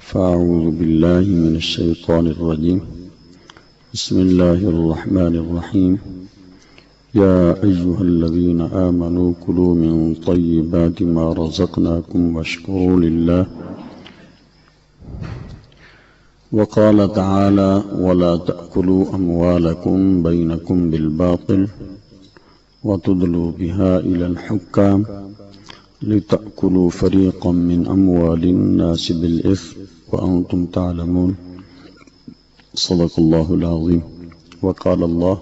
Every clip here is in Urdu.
فأعوذ بالله من الشيطان الرجيم. بسم الله الرحمن الرحيم. يا أيها الذين آمنوا كلوا من طيبات ما رزقناكم واشكروا لله. وقال تعالى: ولا تأكلوا أموالكم بينكم بالباطل وتدلوا بها إلى الحكام لتأكلوا فريقا من أموال الناس بالإثم وأنتم تعلمون. صدق الله العظيم. وقال الله: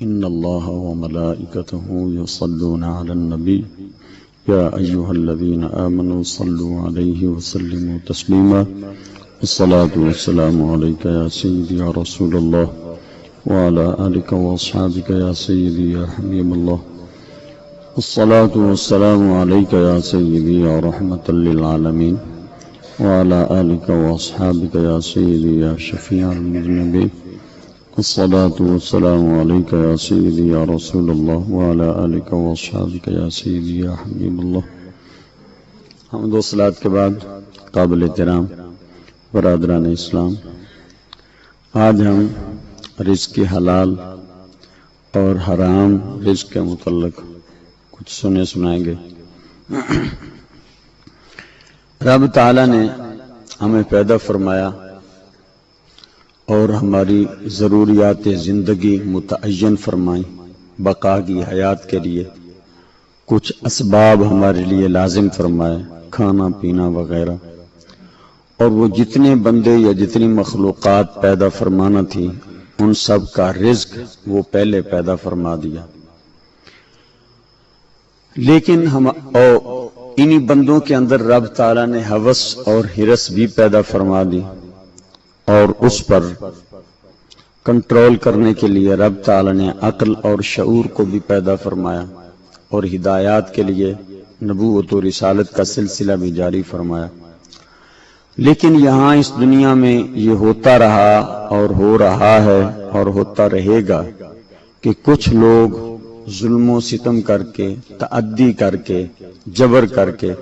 إن الله وملائكته يصلون على النبي يا أيها الذين آمنوا صلوا عليه وسلموا تسليما. الصلاة والسلام عليك يا سيدي يا رسول الله وعلى آلك وأصحابك يا سيدي يا حبيب الله. الصلاة والسلام عليك يا سيدي يا رحمة للعالمين وعلى آلك وأصحابك يا سيدي يا شفيع المذنبين. الصلاة والسلام عليك يا سيدي يا رسول الله وعلى آلك وأصحابك يا سيدي يا حبيب الله. حمد و صلاة کے بعد قابل احترام برادران اسلام، آج ہم رزق حلال اور حرام رزق کے متعلق کچھ سنائیں گے۔ رب تعالیٰ نے ہمیں پیدا فرمایا اور ہماری ضروریات زندگی متعین فرمائیں، بقا کی حیات کے لیے کچھ اسباب ہمارے لیے لازم فرمائے، کھانا پینا وغیرہ، اور وہ جتنے بندے یا جتنی مخلوقات پیدا فرمانا تھی ان سب کا رزق وہ پہلے پیدا فرما دیا۔ لیکن انہی بندوں کے اندر رب تعالیٰ نے ہوس اور ہرس بھی پیدا فرما دی، اور اس پر کنٹرول کرنے کے لیے رب تعالیٰ نے عقل اور شعور کو بھی پیدا فرمایا، اور ہدایات کے لیے نبوت و رسالت کا سلسلہ بھی جاری فرمایا۔ لیکن یہاں اس دنیا میں یہ ہوتا رہا اور ہو رہا ہے اور ہوتا رہے گا کہ کچھ لوگ ظلم و ستم کر کے، تعدی کر کے، جبر کر کے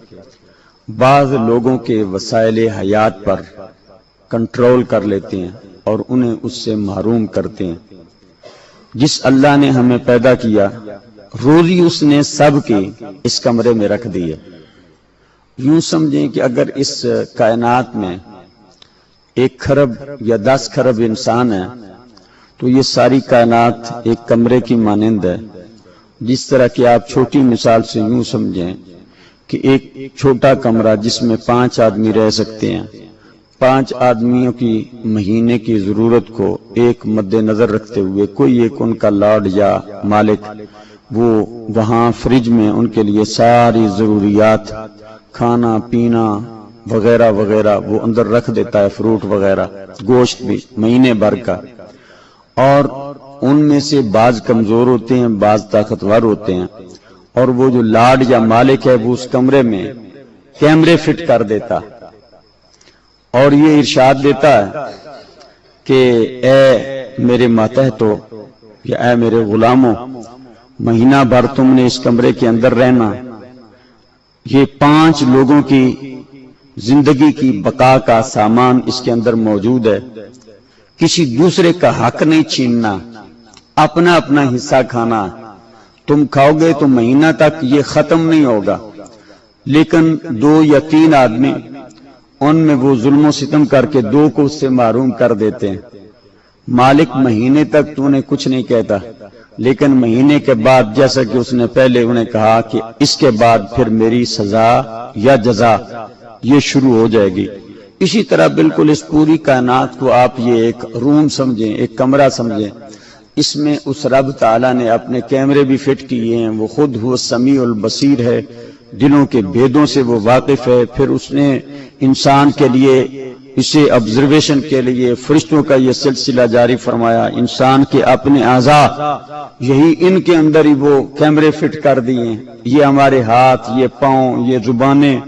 بعض لوگوں کے وسائل حیات پر کنٹرول کر لیتے ہیں اور انہیں اس سے محروم کرتے ہیں۔ جس اللہ نے ہمیں پیدا کیا، روزی اس نے سب کی اس کمرے میں رکھ دی ہے۔ یوں سمجھیں کہ اگر اس کائنات میں 1 خرب یا 10 خرب انسان ہے تو یہ ساری کائنات ایک کمرے کی مانند ہے۔ جس طرح کہ آپ چھوٹی مثال سے یوں سمجھیں کہ ایک چھوٹا کمرہ جس میں 5 آدمی رہ سکتے ہیں، 5 آدمیوں کی مہینے کی ضرورت کو ایک مد نظر رکھتے ہوئے کوئی ایک ان کا لارڈ یا مالک وہ وہاں فریج میں ان کے لیے ساری ضروریات، کھانا پینا وغیرہ وغیرہ وہ اندر رکھ دیتا ہے، فروٹ وغیرہ، گوشت بھی مہینے بھر کا، اور ان میں سے بعض کمزور ہوتے ہیں، بعض طاقتور ہوتے ہیں، اور وہ جو لارڈ یا مالک ہے وہ اس کمرے میں کیمرے فٹ کر دیتا اور یہ ارشاد دیتا ہے کہ اے میرے ماتحتو یا اے میرے غلاموں، مہینہ بھر تم نے اس کمرے کے اندر رہنا، یہ 5 لوگوں کی زندگی کی بقا کا سامان اس کے اندر موجود ہے، کسی دوسرے کا حق نہیں چھیننا، اپنا اپنا حصہ کھانا، تم کھاؤ گے تو مہینہ تک یہ ختم نہیں ہوگا۔ لیکن 2 یا 3 آدمی ان میں وہ ظلم و ستم کر کے 2 کو اس سے محروم کر دیتے ہیں۔ مالک مہینے تک تو نے کچھ نہیں کہتا، لیکن مہینے کے بعد جیسا کہ اس نے پہلے انہیں کہا کہ اس کے بعد پھر میری سزا یا جزا یہ شروع ہو جائے گی۔ اسی طرح بالکل اس پوری کائنات کو آپ یہ ایک روم سمجھیں، ایک کمرہ سمجھیں، اس میں اس رب تعالیٰ نے اپنے کیمرے بھی فٹ کیے ہیں، وہ خود ہوا سمیع البصیر ہے، دلوں کے بھیدوں سے وہ واقف ہے۔ پھر اس نے انسان کے لیے اسے آبزرویشن کے لیے فرشتوں کا یہ سلسلہ جاری فرمایا، انسان کے اپنے اعضاء یہی ان کے اندر ہی وہ کیمرے فٹ کر دیے ہیں، یہ ہمارے ہاتھ، یہ پاؤں، یہ زبانیں،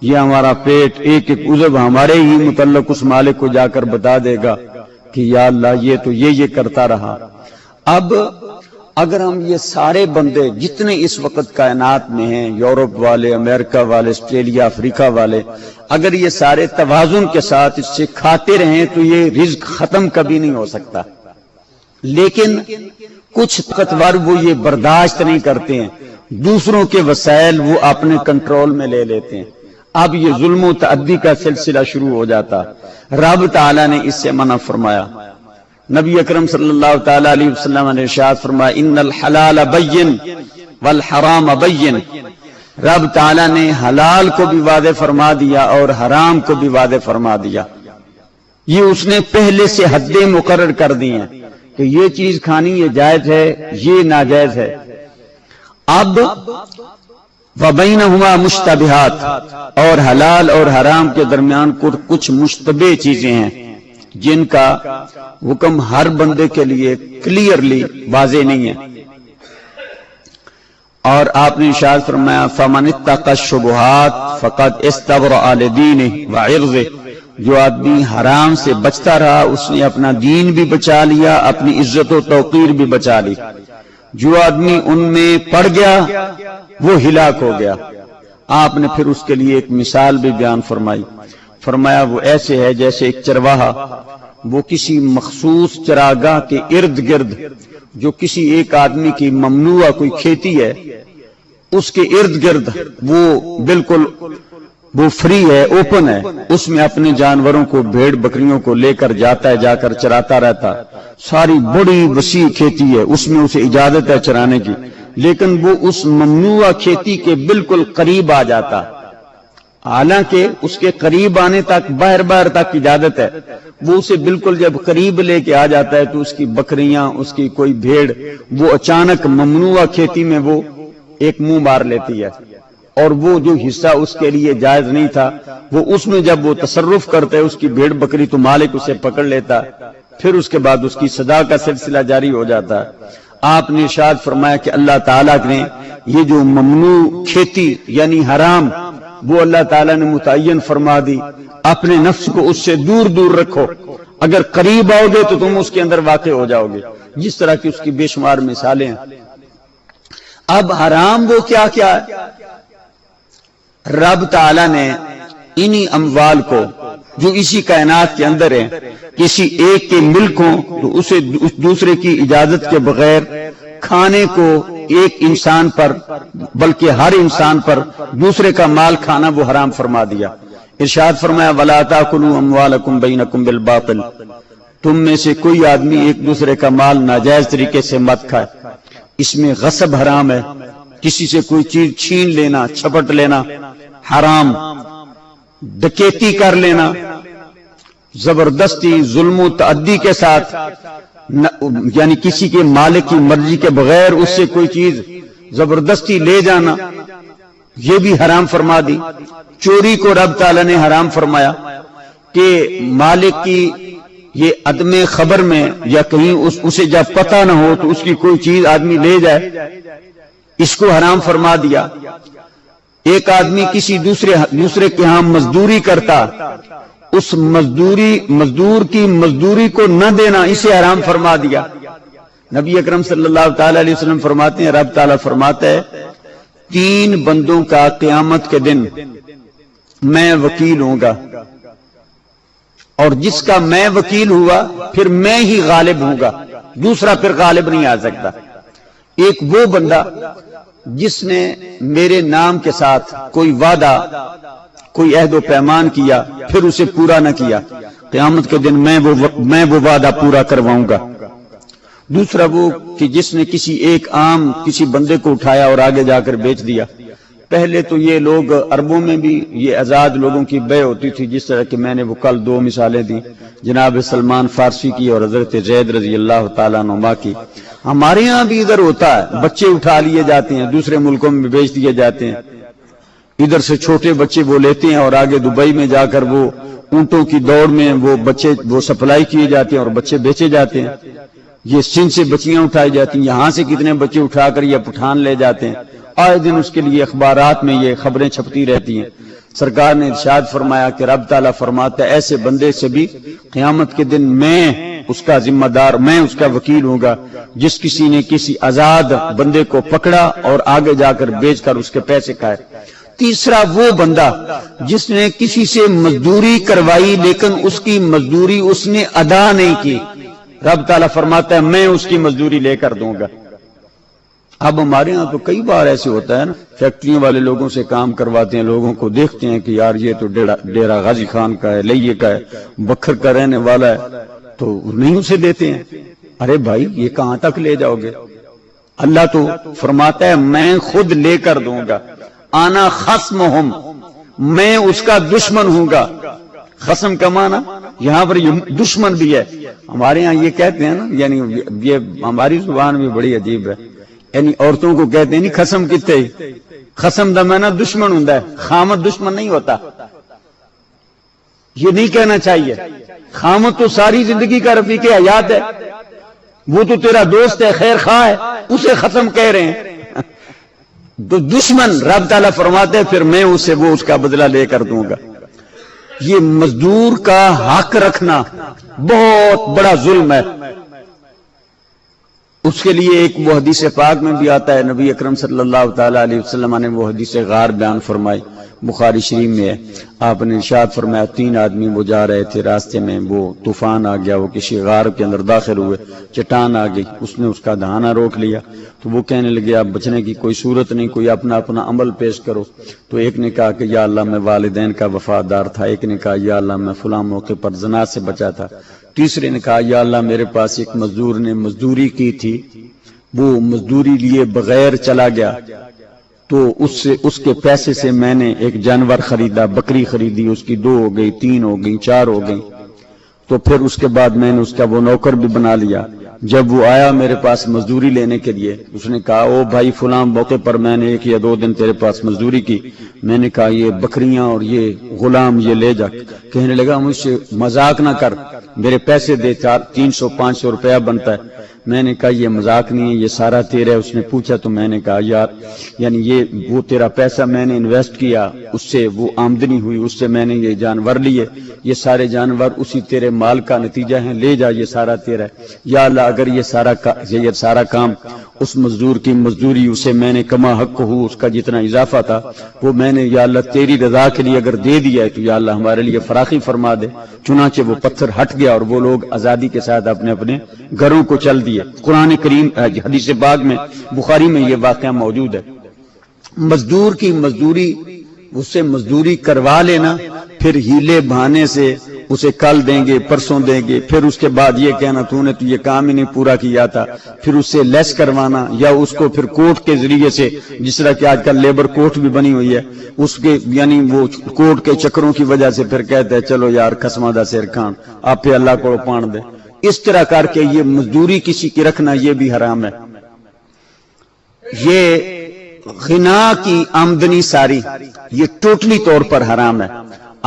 یہ ہمارا پیٹ، ایک ایک عضو ہمارے ہی متعلق اس مالک کو جا کر بتا دے گا کہ یا اللہ یہ تو یہ کرتا رہا۔ اب اگر ہم یہ سارے بندے جتنے اس وقت کائنات میں ہیں، یورپ والے، امریکہ والے، آسٹریلیا، افریقہ والے، اگر یہ سارے توازن کے ساتھ اس سے کھاتے رہیں تو یہ رزق ختم کبھی نہیں ہو سکتا. لیکن کچھ طاقتور وہ یہ برداشت نہیں کرتے ہیں، دوسروں کے وسائل وہ اپنے کنٹرول میں لے لیتے ہیں. اب یہ ظلم و تعدی کا سلسلہ شروع ہو جاتا. رب تعالیٰ نے اس سے منع فرمایا. نبی اکرم صلی اللہ تعالی علیہ وسلم نے ارشاد فرمایا ان الحلال بین والحرام بین. رب تعالیٰ نے حلال کو بھی واضح فرما دیا اور حرام کو بھی واضح فرما دیا. یہ اس نے پہلے سے حدیں مقرر کر دی ہیں کہ یہ چیز کھانی یہ جائز ہے، یہ ناجائز ہے. اب وبینہما مشتبہات، اور حلال اور حرام کے درمیان کچھ مشتبہ چیزیں ہیں جن کا حکم ہر بندے کے لیے کلیئرلی واضح نہیں ہے. اور آپ نے ارشاد فرمایا فمن اتقى الشبہات فقد استبرأ لدینہ وعرضہ. جو آدمی حرام سے بچتا رہا اس نے اپنا دین بھی بچا لیا، اپنی عزت و توقیر بھی بچا لی. جو آدمی ان میں پڑ گیا وہ ہلاک ہو گیا. آپ نے پھر اس کے لیے ایک مثال بھی بیان فرمائی. فرمایا وہ ایسے ہے جیسے ایک چرواہا وہ کسی مخصوص چراگاہ کے ارد گرد، جو کسی ایک آدمی کی ممنوع کوئی کھیتی ہے اس کے ارد گرد وہ بالکل وہ فری ہے، اوپن ہے، اس میں اپنے جانوروں کو، بھیڑ بکریوں کو لے کر جاتا ہے، جا کر چراتا رہتا. ساری بڑی وسیع کھیتی ہے، اس میں اسے اجازت ہے چرانے کی، لیکن وہ اس ممنوع کھیتی کے بالکل قریب آ جاتا. حالانکہ اس کے قریب آنے تک باہر تک اجازت ہے، وہ اسے بالکل جب قریب لے کے آ جاتا ہے تو اس کی بکریاں، اس کی کوئی بھیڑ وہ اچانک ممنوع کھیتی میں وہ ایک منہ مار لیتی ہے، اور وہ جو حصہ اس کے لیے جائز نہیں تھا وہ اس میں جب وہ تصرف کرتا ہے اس کی بھیڑ بکری تو مالک اسے پکڑ لیتا، پھر اس کے بعد اس کی سزا کا سلسلہ جاری ہو جاتا ہے. آپ نے ارشاد فرمایا کہ اللہ تعالیٰ نے یہ جو ممنوع کھیتی یعنی حرام وہ اللہ تعالیٰ نے متعین فرما دی. اپنے نفس کو اس سے دور دور رکھو، اگر قریب آؤ گے تو تم اس کے اندر واقع ہو جاؤ گے. جس طرح کی اس کی بے شمار مثالیں ہیں. اب حرام وہ کیا کیا ہے؟ رب تعالیٰ نے انہی اموال کو جو اسی کائنات کے اندر ہیں، کسی ایک کے ملک ہوں تو اسے دوسرے کی اجازت کے بغیر کھانے کو ایک انسان پر بلکہ ہر انسان پر دوسرے کا مال کھانا وہ حرام فرما دیا. ارشاد فرمایا وَلَا تَأْكُلُوا أَمْوَالَكُمْ بَيْنَكُمْ بِالْبَاطِلِ. تم میں سے کوئی آدمی ایک دوسرے کا مال ناجائز طریقے سے مت کھائے. اس میں غصب حرام ہے، کسی سے کوئی چیز چھین لینا، چھپٹ لینا حرام، ڈکیتی کر لینا، زبردستی ظلم و تعدی کے ساتھ یعنی کسی کے مالک کی مرضی کے بغیر اس سے کوئی چیز زبردستی لے جانا یہ بھی حرام فرما دی. چوری کو رب تعالیٰ نے حرام فرمایا کہ مالک کی یہ عدم خبر میں یا کہیں اسے جب پتہ نہ ہو تو اس کی کوئی چیز آدمی لے جائے، اس کو حرام فرما دیا. ایک آدمی کسی دوسرے کے ہاں مزدوری کرتا، اس مزدور کی مزدوری کو نہ دینا اسے حرام فرما دیا. نبی اکرم صلی اللہ تعالی علیہ وسلم فرماتے ہیں رب تعالیٰ فرماتا ہے 3 بندوں کا قیامت کے دن میں وکیل ہوں گا، اور جس کا میں وکیل ہوا پھر میں ہی غالب ہوں گا، دوسرا پھر غالب نہیں آ سکتا. ایک وہ بندہ جس نے میرے نام کے ساتھ کوئی وعدہ، کوئی عہد و پیمان کیا پھر اسے پورا نہ کیا، قیامت کے دن میں وہ وعدہ پورا کرواؤں گا. دوسرا وہ کہ جس نے کسی ایک عام کسی بندے کو اٹھایا اور آگے جا کر بیچ دیا. پہلے تو یہ لوگ عربوں میں بھی یہ آزاد لوگوں کی بے ہوتی تھی، جس طرح کہ میں نے وہ کل 2 مثالیں دی، جناب سلمان فارسی کی اور حضرت زید رضی اللہ تعالیٰ عنہ کی. ہمارے ہاں بھی ادھر ہوتا ہے، بچے اٹھا لیے جاتے ہیں، دوسرے ملکوں میں بیچ دیے جاتے ہیں. ادھر سے چھوٹے بچے وہ لیتے ہیں اور آگے دبئی میں جا کر وہ اونٹوں کی دوڑ میں وہ بچے وہ سپلائی کیے جاتے ہیں اور بچے بیچے جاتے ہیں. یہ سندھ سے بچیاں اٹھائی جاتی ہیں، یہاں سے کتنے بچے اٹھا کر یہ پٹھان لے جاتے ہیں. آئے دن اس کے لیے اخبارات میں یہ خبریں چھپتی رہتی ہیں. سرکار نے ارشاد فرمایا کہ رب تعالیٰ فرماتا ہے ایسے بندے سے بھی قیامت کے دن میں اس کا ذمہ دار، میں اس کا وکیل ہوں گا۔ جس کسی نے کسی آزاد بندے کو پکڑا اور آگے جا کر بیچ کر اس کے پیسے کھائے۔ تیسرا وہ بندہ جس نے کسی سے مزدوری کروائی لیکن اس کی مزدوری اس نے ادا نہیں کی، رب تعالیٰ فرماتا ہے میں اس کی مزدوری لے کر دوں گا۔ اب ہمارے ہاں تو کئی بار ایسے ہوتا ہے نا، فیکٹریوں والے لوگوں سے کام کرواتے ہیں، لوگوں کو دیکھتے ہیں کہ یار یہ تو ڈیرہ غازی خان کا ہے، لئیے کا ہے، بکھر کا رہنے والا ہے، تو نہیں اسے دیتے ہیں۔ ارے بھائی یہ کہاں تک لے جاؤ گے؟ اللہ تو فرماتا ہے میں خود لے کر دوں گا، آنا خصمہم، میں اس کا دشمن ہوں گا۔ خصم کا معنی یہاں پر دشمن بھی ہے۔ ہمارے ہاں یہ کہتے ہیں نا، یعنی یہ ہماری زبان میں بڑی عجیب ہے، یعنی عورتوں کو کہتے ہیں نہیں خصم کتے، خصم دا معنی دشمن ہوں ہے، خامد دشمن نہیں ہوتا، یہ نہیں کہنا چاہیے۔ خامد تو ساری زندگی کا رفیق حیات ہے، وہ تو تیرا دوست ہے، خیر خواہ ہے، اسے خصم کہہ رہے ہیں۔ تو دشمن رب تعالیٰ فرماتے ہیں پھر میں اسے وہ اس کا بدلہ لے کر دوں گا۔ یہ مزدور کا حق رکھنا بہت بڑا ظلم ہے۔ اس کے لیے ایک وہ حدیث پاک میں بھی آتا ہے، نبی اکرم صلی اللہ تعالی علیہ وسلم نے وہ حدیث غار بیان فرمائی، بخاری شریف میں ہے۔ آپ نے ارشاد فرمایا 3 آدمی وہ جا رہے تھے، راستے میں وہ طوفان آ گیا، وہ کسی غار کے اندر داخل ہوئے، چٹان آ گئی، اس نے اس کا دہانہ روک لیا، تو وہ کہنے لگے اب بچنے کی کوئی صورت نہیں، کوئی اپنا اپنا عمل پیش کرو۔ تو ایک نے کہا کہ یا اللہ میں والدین کا وفادار تھا، ایک نے کہا یا اللہ میں فلاں موقع پر زنا سے بچا تھا، تیسرے نے کہا یا اللہ میرے پاس ایک مزدور نے مزدوری کی تھی، وہ مزدوری لیے بغیر چلا گیا، تو اس کے پیسے سے میں نے ایک جانور خریدا، بکری خریدی، اس کی 2 ہو گئی، 3 ہو گئی، 4 ہو گئی، تو پھر اس کے بعد میں نے اس کا وہ نوکر بھی بنا لیا۔ جب وہ آیا میرے پاس مزدوری لینے کے لیے، اس نے کہا او بھائی فلاں موقع پر میں نے 1 یا 2 دن تیرے پاس مزدوری کی، میں نے کہا یہ بکریاں اور یہ غلام یہ لے جا۔ کہنے لگا مجھ سے مذاق نہ کر، میرے پیسے دے، 300-500 روپیہ بنتا ہے۔ میں نے کہا یہ مذاق نہیں ہے، یہ سارا تیرا ہے۔ اس نے پوچھا تو میں نے کہا یار یعنی یہ وہ تیرا پیسہ میں نے انویسٹ کیا، اس سے وہ آمدنی ہوئی، اس سے میں نے یہ جانور لیے، یہ سارے جانور اسی تیرے مال کا نتیجہ ہیں، لے جا، یہ سارا تیرا ہے۔ یا اللہ اگر یہ سارا کام اس مزدور کی مزدوری اسے میں نے کما حق ہو، اس کا جتنا اضافہ تھا وہ میں نے یا اللہ تیری رضا کے لیے اگر دے دیا ہے تو یا اللہ ہمارے لیے فراخی فرما دے۔ چنانچہ وہ پتھر ہٹ گیا اور وہ لوگ آزادی کے ساتھ اپنے اپنے گھروں کو چل دیے۔ قرآن کریم حدیث پاک میں بخاری میں یہ واقعہ موجود ہے۔ مزدور کی مزدوری، اس سے مزدوری کروا لینا، پھر ہیلے بہانے سے اسے کل دیں گے، پرسوں دیں گے، پھر اس کے بعد یہ کہنا تو نے تو یہ کام ہی نہیں پورا کیا تھا، پھر اس سے لیس کروانا، یا اس کو پھر کورٹ کے ذریعے سے، جس طرح کہ آج کل لیبر کورٹ بھی بنی ہوئی ہے، اس کے یعنی وہ کورٹ کے چکروں کی وجہ سے پھر کہتے ہیں چلو یار خصمہ دا سر کھان آپ پہ اللہ کو پان دے، اس طرح کر کے یہ مزدوری کسی کی رکھنا یہ بھی حرام ہے۔ یہ غنا کی آمدنی ساری یہ ٹوٹلی طور پر حرام ہے۔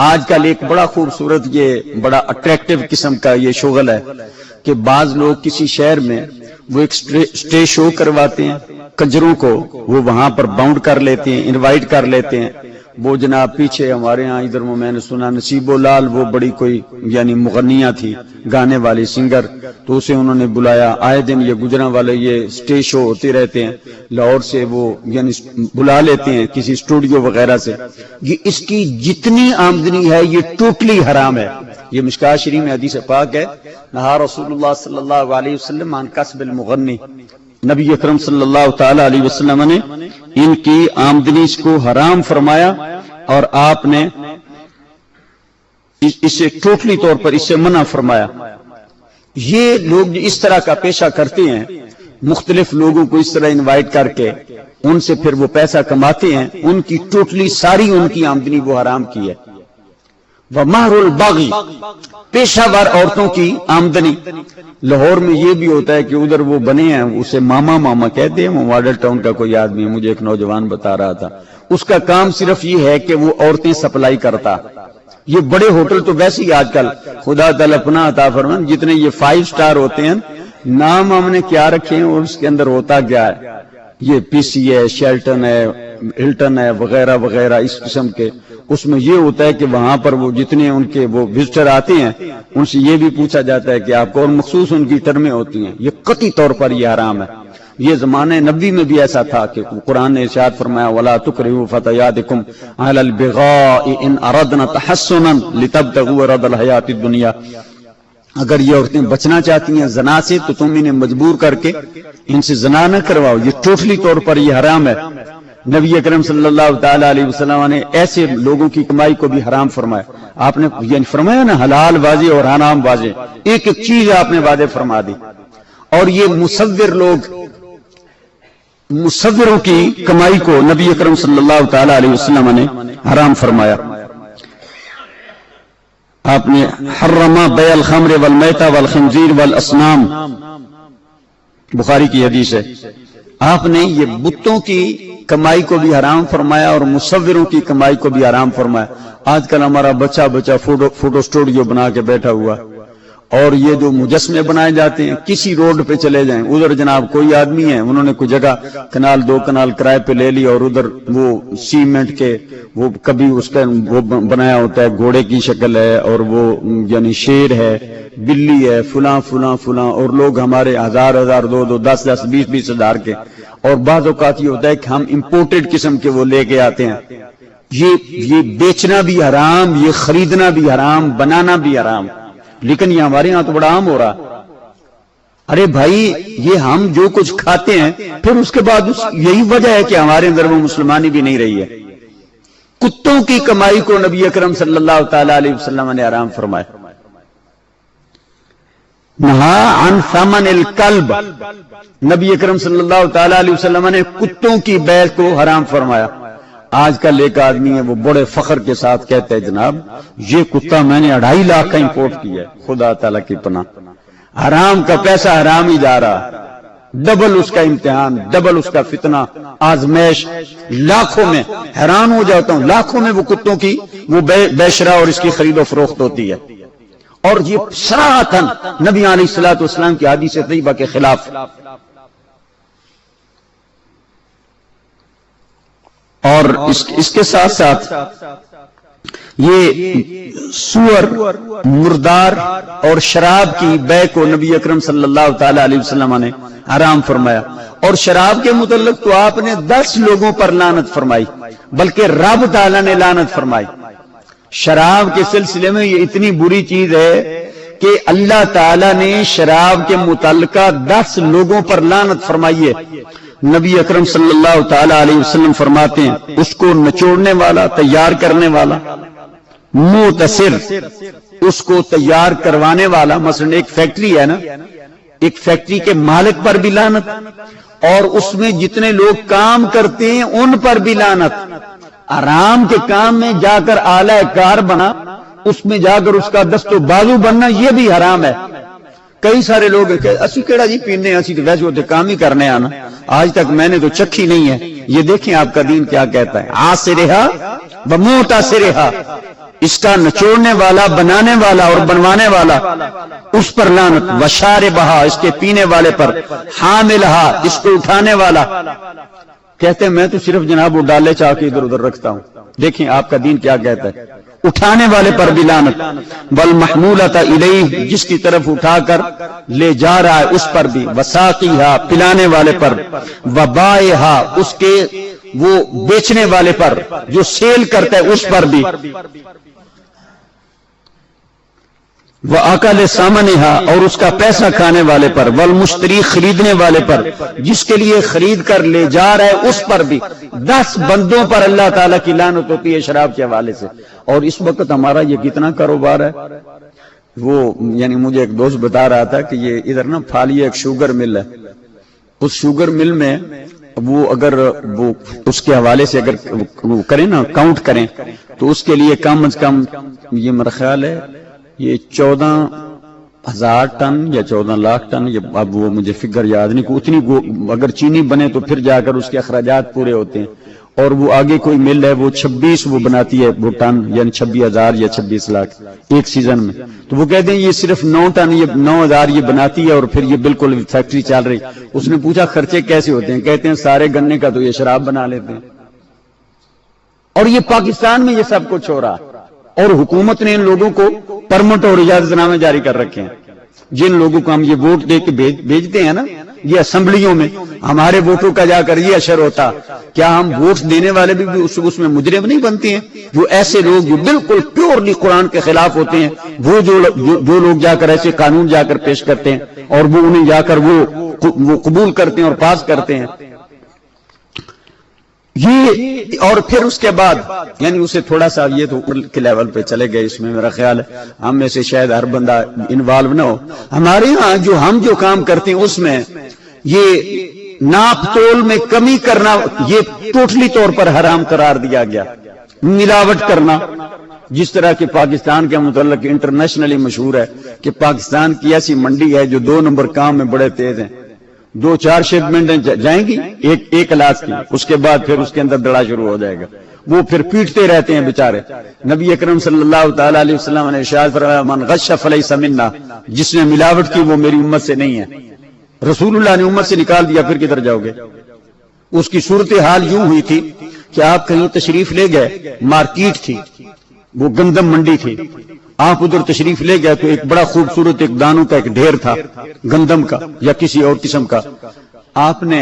آج کل ایک بڑا خوبصورت یہ بڑا اٹریکٹیو قسم کا یہ شغل ہے کہ بعض لوگ کسی شہر میں وہ ایک سٹیج شو کرواتے ہیں، کنجروں کو وہ وہاں پر باؤنڈ کر لیتے ہیں، انوائٹ کر لیتے ہیں۔ وہ جناب پیچھے ہمارے ہاں ادھر میں نے سنا نصیب و لال وہ بڑی کوئی یعنی مغنیہ تھی، گانے والی سنگر، تو اسے انہوں نے بلایا۔ آئے دن یہ گجراں والے یہ سٹیج شو ہوتے رہتے ہیں، لاہور سے وہ یعنی بلا لیتے ہیں کسی اسٹوڈیو وغیرہ سے۔ یہ اس کی جتنی آمدنی ہے یہ ٹوٹلی حرام ہے۔ یہ مشکاۃ شریف میں حدیث پاک ہے، نہا رسول اللہ صلی اللہ علیہ وسلم عن کسب المغنی، نبی اکرم صلی اللہ تعالی علیہ وسلم نے ان کی آمدنی کو حرام فرمایا اور آپ نے اسے ٹوٹلی طور پر اس سے منع فرمایا۔ یہ لوگ اس طرح کا پیشہ کرتے ہیں، مختلف لوگوں کو اس طرح انوائٹ کر کے ان سے پھر وہ پیسہ کماتے ہیں، ان کی ٹوٹلی ساری ان کی آمدنی وہ حرام کی ہے۔ وَمَهْرُ الْبَغْيِ، پیشہ ور عورتوں کی آمدنی۔ لاہور میں یہ بھی ہوتا ہے کہ ادھر وہ بنے ہیں، اسے ماما کہتے ہیں، وہ ماڈل ٹاؤن کا کوئی آدمی ہے، مجھے ایک نوجوان بتا رہا تھا، اس کا کام صرف یہ ہے کہ وہ عورتیں سپلائی کرتا۔ یہ بڑے ہوٹل تو ویسے ہی آج کل خدا تعالیٰ اپنا عطا فرمان، جتنے یہ 5 سٹار ہوتے ہیں، نام ہم نے کیا رکھے ہیں اور اس کے اندر ہوتا کیا ہے، یہ پی سی ہے، شیلٹن ہے، ہلٹن ہے وغیرہ وغیرہ اس قسم کے، اس میں یہ ہوتا ہے کہ وہاں پر وہ جتنے ان کے وہ وزٹر آتے ہیں ان سے یہ بھی پوچھا جاتا ہے کہ آپ کو، اور مخصوص ان کی ٹرمیں ہوتی ہیں، یہ قطعی طور پر یہ حرام ہے۔ یہ زمانہ نبی میں بھی ایسا تھا کہ قرآن نے ارشاد فرمایا وَلَا تُكْرِهُوا فَتَيَاتِكُمْ عَلَى الْبِغَاءِ إِنْ أَرَدْنَا تَحَسُّنًا لِتَبْتَغُوا عَرَضَ الْحَيَاةِ الدُّنْيَا۔ اگر یہ عورتیں بچنا چاہتی ہیں زنا سے تو تم انہیں مجبور کر کے ان سے زنا نہ کرواؤ، یہ ٹوٹلی طور پر یہ حرام ہے۔ نبی اکرم صلی اللہ تعالی علیہ وسلم نے ایسے لوگوں کی کمائی کو بھی حرام فرمایا۔ آپ نے یعنی فرمایا نا حلال واضح اور حرام واضح، ایک ایک چیز آپ نے واضح فرما دی۔ اور یہ مصور لوگ، مصوروں کی کمائی کو نبی اکرم صلی اللہ تعالی علیہ وسلم نے حرام فرمایا۔ آپ نے حرما بیع الخمر والمیتہ والخنزیر والاصنام، بخاری کی حدیث ہے۔ آپ نے یہ بتوں کی کمائی کو بھی حرام فرمایا اور مصوروں کی کمائی کو بھی حرام فرمایا۔ آج کل ہمارا بچہ فوٹو اسٹوڈیو بنا کے بیٹھا ہوا، اور یہ جو مجسمے بنائے جاتے ہیں، کسی روڈ پہ چلے جائیں ادھر جناب کوئی آدمی ہے، انہوں نے کوئی جگہ کنال دو کنال کرائے پہ لے لی اور ادھر وہ سیمنٹ کے وہ کبھی اس کا وہ بنایا ہوتا ہے، گھوڑے کی شکل ہے اور وہ یعنی شیر ہے، بلی ہے، فلاں فلاں فلاں، اور لوگ ہمارے ہزار ہزار دو دس دس بیس ہزار کے، اور بعض اوقات یہ ہوتا ہے کہ ہم امپورٹڈ قسم کے وہ لے کے آتے ہیں۔ یہ بیچنا بھی حرام، یہ خریدنا بھی حرام، بنانا بھی حرام، لیکن یہ ہمارے ہاں تو بڑا عام ہو رہا۔ ارے بھائی یہ ہم جو کچھ کھاتے ہیں پھر اس کے بعد یہی وجہ ہے کہ ہمارے اندر وہ مسلمانی بھی نہیں رہی ہے۔ کتوں کی کمائی کو نبی اکرم صلی اللہ تعالی علیہ وسلم نے حرام فرمایا۔ نہا عن ثمن الکلب، نبی اکرم صلی اللہ تعالی علیہ وسلم نے کتوں کی بیع کو حرام فرمایا۔ آج کل ایک آدمی ہے وہ بڑے فخر کے ساتھ کہتے ہیں جناب یہ کتا میں نے 2.5 لاکھ کا امپورٹ کیا ہے۔ خدا تعالیٰ کی پناہ، حرام کا پیسہ حرام ہی جا رہا، ڈبل اس کا امتحان، ڈبل اس کا فتنہ، آزمائش، لاکھوں میں حیران ہو جاتا ہوں، لاکھوں میں وہ کتوں کی وہ بیشرا اور اس کی خرید و فروخت ہوتی ہے، اور یہ صراحتاً نبی علیہ الصلوۃ والسلام کی حدیث طیبہ کے خلاف۔ اور اس کے ساتھ ساتھ یہ سور، مردار اور شراب کی بیع کو نبی اکرم صلی اللہ تعالی علیہ وسلم نے حرام فرمایا۔ اور شراب کے متعلق تو آپ نے 10 لوگوں پر لعنت فرمائی، بلکہ رب تعالی نے لعنت فرمائی۔ شراب کے سلسلے میں یہ اتنی بری چیز ہے کہ اللہ تعالی نے شراب کے متعلقہ 10 لوگوں پر لعنت فرمائی ہے۔ نبی اکرم صلی اللہ تعالی علیہ وسلم فرماتے ہیں اس کو نچوڑنے والا، تیار کرنے والا، متصر، اس کو تیار کروانے والا، مثلا ایک فیکٹری ہے نا، ایک فیکٹری کے مالک پر بھی لعنت، اور اس میں جتنے لوگ کام کرتے ہیں ان پر بھی لعنت۔ آرام کے کام میں جا کر آلہ کار بنا، اس میں جا کر اس کا دست و بازو بننا، یہ بھی حرام ہے۔ کئی سارے لوگ اسی کیڑا جی پینے، اسی تو ویسے ہوتے کام ہی کرنے آنا، آج تک میں نے تو چکھی نہیں ہے۔ یہ دیکھیں آپ کا دین کیا کہتا ہے، آسرہا وموتاسرہا، اس کا نچوڑنے والا، بنانے والا اور بنوانے والا اس پر لعنت، وشاربہا، اس کے پینے والے پر، حاملہا، اس کو اٹھانے والا۔ کہتے ہیں میں تو صرف جناب وہ ڈالے چاہ کے ادھر ادھر رکھتا ہوں۔ دیکھیں آپ کا دین کیا کہتا ہے، اٹھانے والے پر بھی لعنت، والمحمولۃ الیہ، جس کی طرف اٹھا کر لے جا رہا ہے اس پر بھی، وساقیہا، پلانے والے پر، وبائہا، اس کے وہ بیچنے والے پر جو سیل کرتا ہے اس پر بھی، وَأَكَلِ ثَمَنِهَا، اور اس کا پیسہ کھانے والے پر، وَالْمُشْتَرِي، خریدنے والے پر، جس کے لیے خرید کر لے جا رہا ہے اس پر بھی۔ 10 بندوں پر اللہ تعالیٰ کی لعنت ہوتی ہے شراب کے حوالے سے۔ اور اس وقت ہمارا یہ کتنا کاروبار ہے، وہ یعنی مجھے ایک دوست بتا رہا تھا کہ یہ ادھر نا پھالیہ ایک شوگر مل ہے، اس شوگر مل میں وہ اگر وہ اس کے حوالے سے اگر وہ کریں نا، کاؤنٹ کریں، تو اس کے لیے کم از کم یہ میرا خیال ہے یہ 14,000 ٹن یا 14 لاکھ ٹن، اب وہ مجھے فگر یاد نہیں کہ اتنی اگر چینی بنے تو پھر جا کر اس کے اخراجات پورے ہوتے ہیں۔ اور وہ آگے کوئی مل ہے وہ 26 وہ بناتی ہے وہ ٹن، یعنی 26,000 یا 26 لاکھ ایک سیزن میں۔ تو وہ کہتے ہیں یہ صرف 9 ٹن، یہ 9,000 یہ بناتی ہے اور پھر یہ بالکل فیکٹری چل رہی۔ اس نے پوچھا خرچے کیسے ہوتے ہیں، کہتے ہیں سارے گنے کا تو یہ شراب بنا لیتے ہیں۔ اور یہ پاکستان میں یہ سب کچھ ہو رہا ہے، اور حکومت نے ان لوگوں کو پرمٹ اور اجازت نامے جاری کر رکھے ہیں۔ جن لوگوں کو ہم یہ ووٹ دے کے بھیجتے ہیں نا یہ اسمبلیوں میں، ہمارے ووٹوں کا جا کر یہ اثر ہوتا، کیا ہم ووٹ دینے والے بھی اس میں مجرم نہیں بنتے ہیں؟ جو ایسے لوگ جو بالکل پیورلی قرآن کے خلاف ہوتے ہیں، وہ جو لوگ جا کر ایسے قانون جا کر پیش کرتے ہیں اور وہ انہیں جا کر وہ قبول کرتے ہیں اور پاس کرتے ہیں، یہ اور پھر اس کے بعد یعنی اسے تھوڑا سا یہ تو اوپر کے لیول پہ چلے گئے، اس میں میرا خیال ہے ہم میں سے شاید ہر بندہ انوالو نہ ہو۔ ہمارے ہاں ہم جو کام کرتے ہیں اس میں یہ ناپ تول میں کمی کرنا یہ ٹوٹلی طور پر حرام قرار دیا گیا۔ ملاوٹ کرنا، جس طرح کہ پاکستان کے متعلق انٹرنیشنلی مشہور ہے کہ پاکستان کی ایسی منڈی ہے جو 2 نمبر کام میں بڑے تیز ہیں، 2-4 شپمنٹیں جائیں گی ایک علاج کی، اس کے بعد پھر اس کے اندر دڑا شروع ہو جائے گا، وہ پھر پیٹتے رہتے ہیں بیچارے۔ نبی اکرم صلی اللہ تعالی علیہ وسلم نے ارشاد فرمایا من غش فلیس منا، جس نے ملاوٹ کی وہ میری امت سے نہیں ہے۔ رسول اللہ نے امت سے نکال دیا، پھر کدھر جاؤ گے؟ اس کی صورتحال یوں ہوئی تھی کہ آپ کہیں تشریف لے گئے، مارکیٹ تھی، وہ گندم منڈی تھی، آپ ادھر تشریف لے گئے تو ایک بڑا خوبصورت ایک دانوں کا ایک ڈھیر تھا گندم کا یا کسی اور قسم کا۔ آپ نے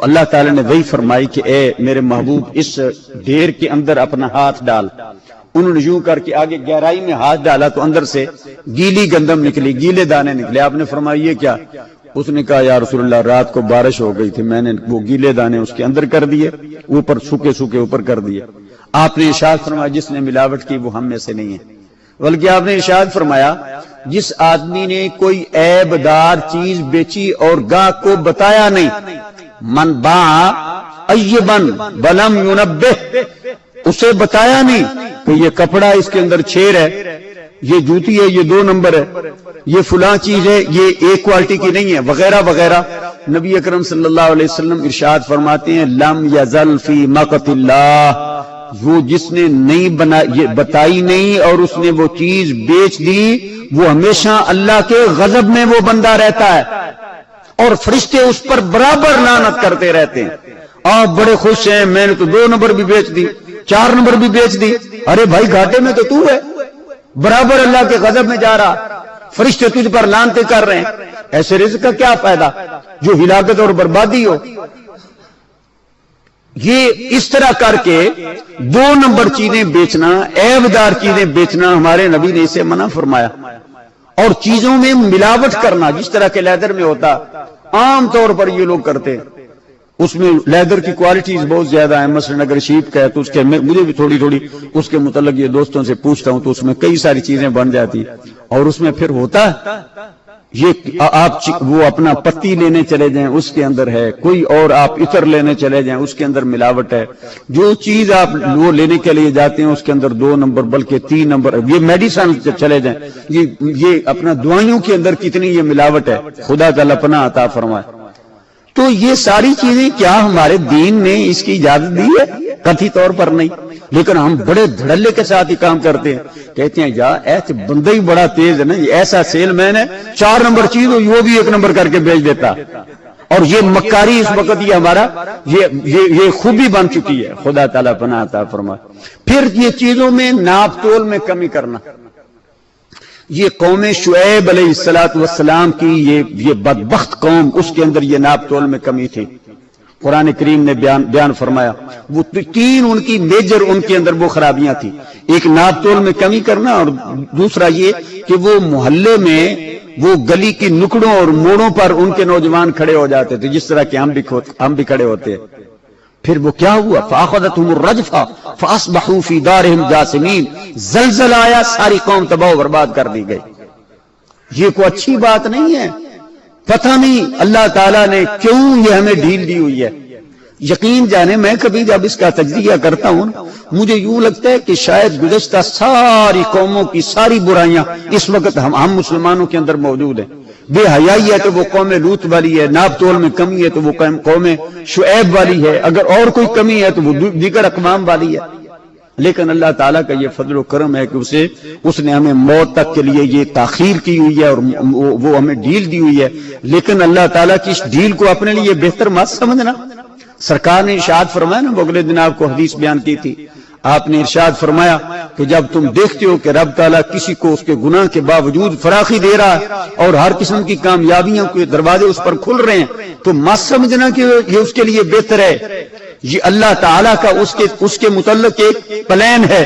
اللہ تعالی نے وہی فرمائی کہ اے میرے محبوب اس ڈھیر کے اندر اپنا ہاتھ ڈال۔ انہوں نے یوں کر کے آگے گہرائی میں ہاتھ ڈالا تو اندر سے گیلی گندم نکلی، گیلے دانے نکلے۔ آپ نے فرمایا یہ کیا؟ اس نے کہا یا رسول اللہ رات کو بارش ہو گئی تھی، میں نے وہ گیلے دانے اس کے اندر کر دیے، اوپر سوکھے سوکھے اوپر کر دیے۔ آپ نے ارشاد فرمایا جس نے ملاوٹ کی وہ ہم میں سے نہیں ہے، بلکہ آپ نے ارشاد فرمایا جس آدمی نے کوئی عیب دار چیز بیچی اور گاہک کو بتایا نہیں، من باع عیبا ولم ینبہ، اسے بتایا نہیں کہ یہ کپڑا اس کے اندر چھیر ہے، یہ جوتی ہے یہ 2 نمبر ہے، یہ فلاں چیز ہے یہ ایک کوالٹی کی نہیں ہے، وغیرہ وغیرہ۔ نبی اکرم صلی اللہ علیہ وسلم ارشاد فرماتے ہیں لم یزل فی مقت اللہ، وہ جس نے نہیں بتائی نہیں اور اس نے وہ چیز بیچ دی وہ ہمیشہ اللہ کے غضب میں وہ بندہ رہتا ہے، اور فرشتے اس پر برابر لعنت کرتے رہتے ہیں۔ آپ بڑے خوش ہیں میں نے تو 2 نمبر بھی بیچ دی، 4 نمبر بھی بیچ دی، ارے بھائی گھاٹے میں تو ہے، برابر اللہ کے غضب میں جا رہا، فرشتے تجھ پر لعنتیں کر رہے ہیں، ایسے رزق کا کیا فائدہ جو ہلاکت اور بربادی ہو۔ یہ اس طرح کر کے 2 نمبر چیزیں بیچنا، عیب دار چیزیں بیچنا ہمارے نبی نے اسے منع فرمایا۔ اور چیزوں میں ملاوٹ کرنا جس طرح کے لیدر میں ہوتا، عام طور پر یہ لوگ کرتے ہیں، اس میں لیدر کی کوالٹیز بہت زیادہ ہیں، مثلا اگر شیپ کا ہے تو اس کے مجھے بھی تھوڑی تھوڑی اس کے متعلق یہ دوستوں سے پوچھتا ہوں تو اس میں کئی ساری چیزیں بن جاتی، اور اس میں پھر ہوتا ہے یہ آپ وہ اپنا پتی لینے چلے جائیں اس کے اندر ہے، کوئی اور آپ عطر لینے چلے جائیں اس کے اندر ملاوٹ ہے، جو چیز آپ وہ لینے کے لیے جاتے ہیں اس کے اندر 2 نمبر بلکہ 3 نمبر، یہ میڈیسن چلے جائیں، یہ اپنا دوائیوں کے اندر کتنی یہ ملاوٹ ہے، خدا تعالیٰ پناہ عطا فرمائے۔ تو یہ ساری چیزیں کیا ہمارے دین نے اس کی اجازت دی ہے؟ قطعی طور پر نہیں، لیکن ہم بڑے دھڑلے کے ساتھ ہی کام کرتے ہیں، کہتے ہیں یار ایسے بندہ ہی بڑا تیز ہے نا، یہ ایسا سیل مین ہے 4 نمبر چیز ہو وہ بھی 1 نمبر کر کے بیچ دیتا، اور یہ مکاری اس وقت یہ ہمارا یہ خوبی بن چکی ہے، خدا تعالیٰ پناہ عطا فرمائے۔ پھر یہ چیزوں میں ناپ تول میں کمی کرنا، یہ قوم شعیب علیہ السلام کی یہ بدبخت قوم، اس کے اندر یہ ناپ تول میں کمی تھی۔ قرآن کریم نے بیان فرمایا وہ 3 ان کی میجر ان کے اندر وہ خرابیاں تھیں، ایک ناپ تول میں کمی کرنا، اور دوسرا یہ کہ وہ محلے میں وہ گلی کی نکڑوں اور موڑوں پر ان کے نوجوان کھڑے ہو جاتے تھے جس طرح کہ ہم بھی کھڑے ہوتے ہیں۔ پھر وہ کیا ہوا؟ فَأَخَذَتْهُمُ الرَّجْفَةُ فَأَصْبَحُوا فِي دَارِهِمْ جَاثِمِينَ، زلزلہ آیا ساری قوم تباہ و برباد کر دی گئی۔ یہ کوئی اچھی بات نہیں ہے، پتہ نہیں اللہ تعالیٰ نے کیوں یہ ہمیں ڈھیل دی ہوئی ہے۔ یقین جانے میں کبھی جب اس کا تجزیہ کرتا ہوں مجھے یوں لگتا ہے کہ شاید گزشتہ ساری قوموں کی ساری برائیاں اس وقت ہم مسلمانوں کے اندر موجود ہیں۔ بے حیائی ہے تو وہ قوم لوط والی ہے، ناپ تول میں کمی ہے تو وہ قوم شعیب والی ہے، اگر اور کوئی کمی ہے تو وہ دیگر اقوام والی ہے۔ لیکن اللہ تعالیٰ کا یہ فضل و کرم ہے کہ اس نے ہمیں موت تک کے لیے یہ تاخیر کی ہوئی ہے اور وہ ہمیں ڈھیل دی ہوئی ہے، لیکن اللہ تعالیٰ کی اس ڈھیل کو اپنے لیے بہتر مت سمجھنا۔ سرکار نے ارشاد فرمایا نا، وہ اگلے دن آپ کو حدیث بیان کی تھی، آپ نے ارشاد فرمایا کہ جب تم دیکھتے ہو کہ رب تعالیٰ کسی کو اس کے گناہ کے باوجود فراخی دے رہا ہے اور ہر قسم کی کامیابیوں کے دروازے اس پر کھل رہے ہیں تو مت سمجھنا کہ یہ اس کے لیے بہتر ہے، یہ اللہ تعالیٰ کا اس کے متعلق ایک پلان ہے،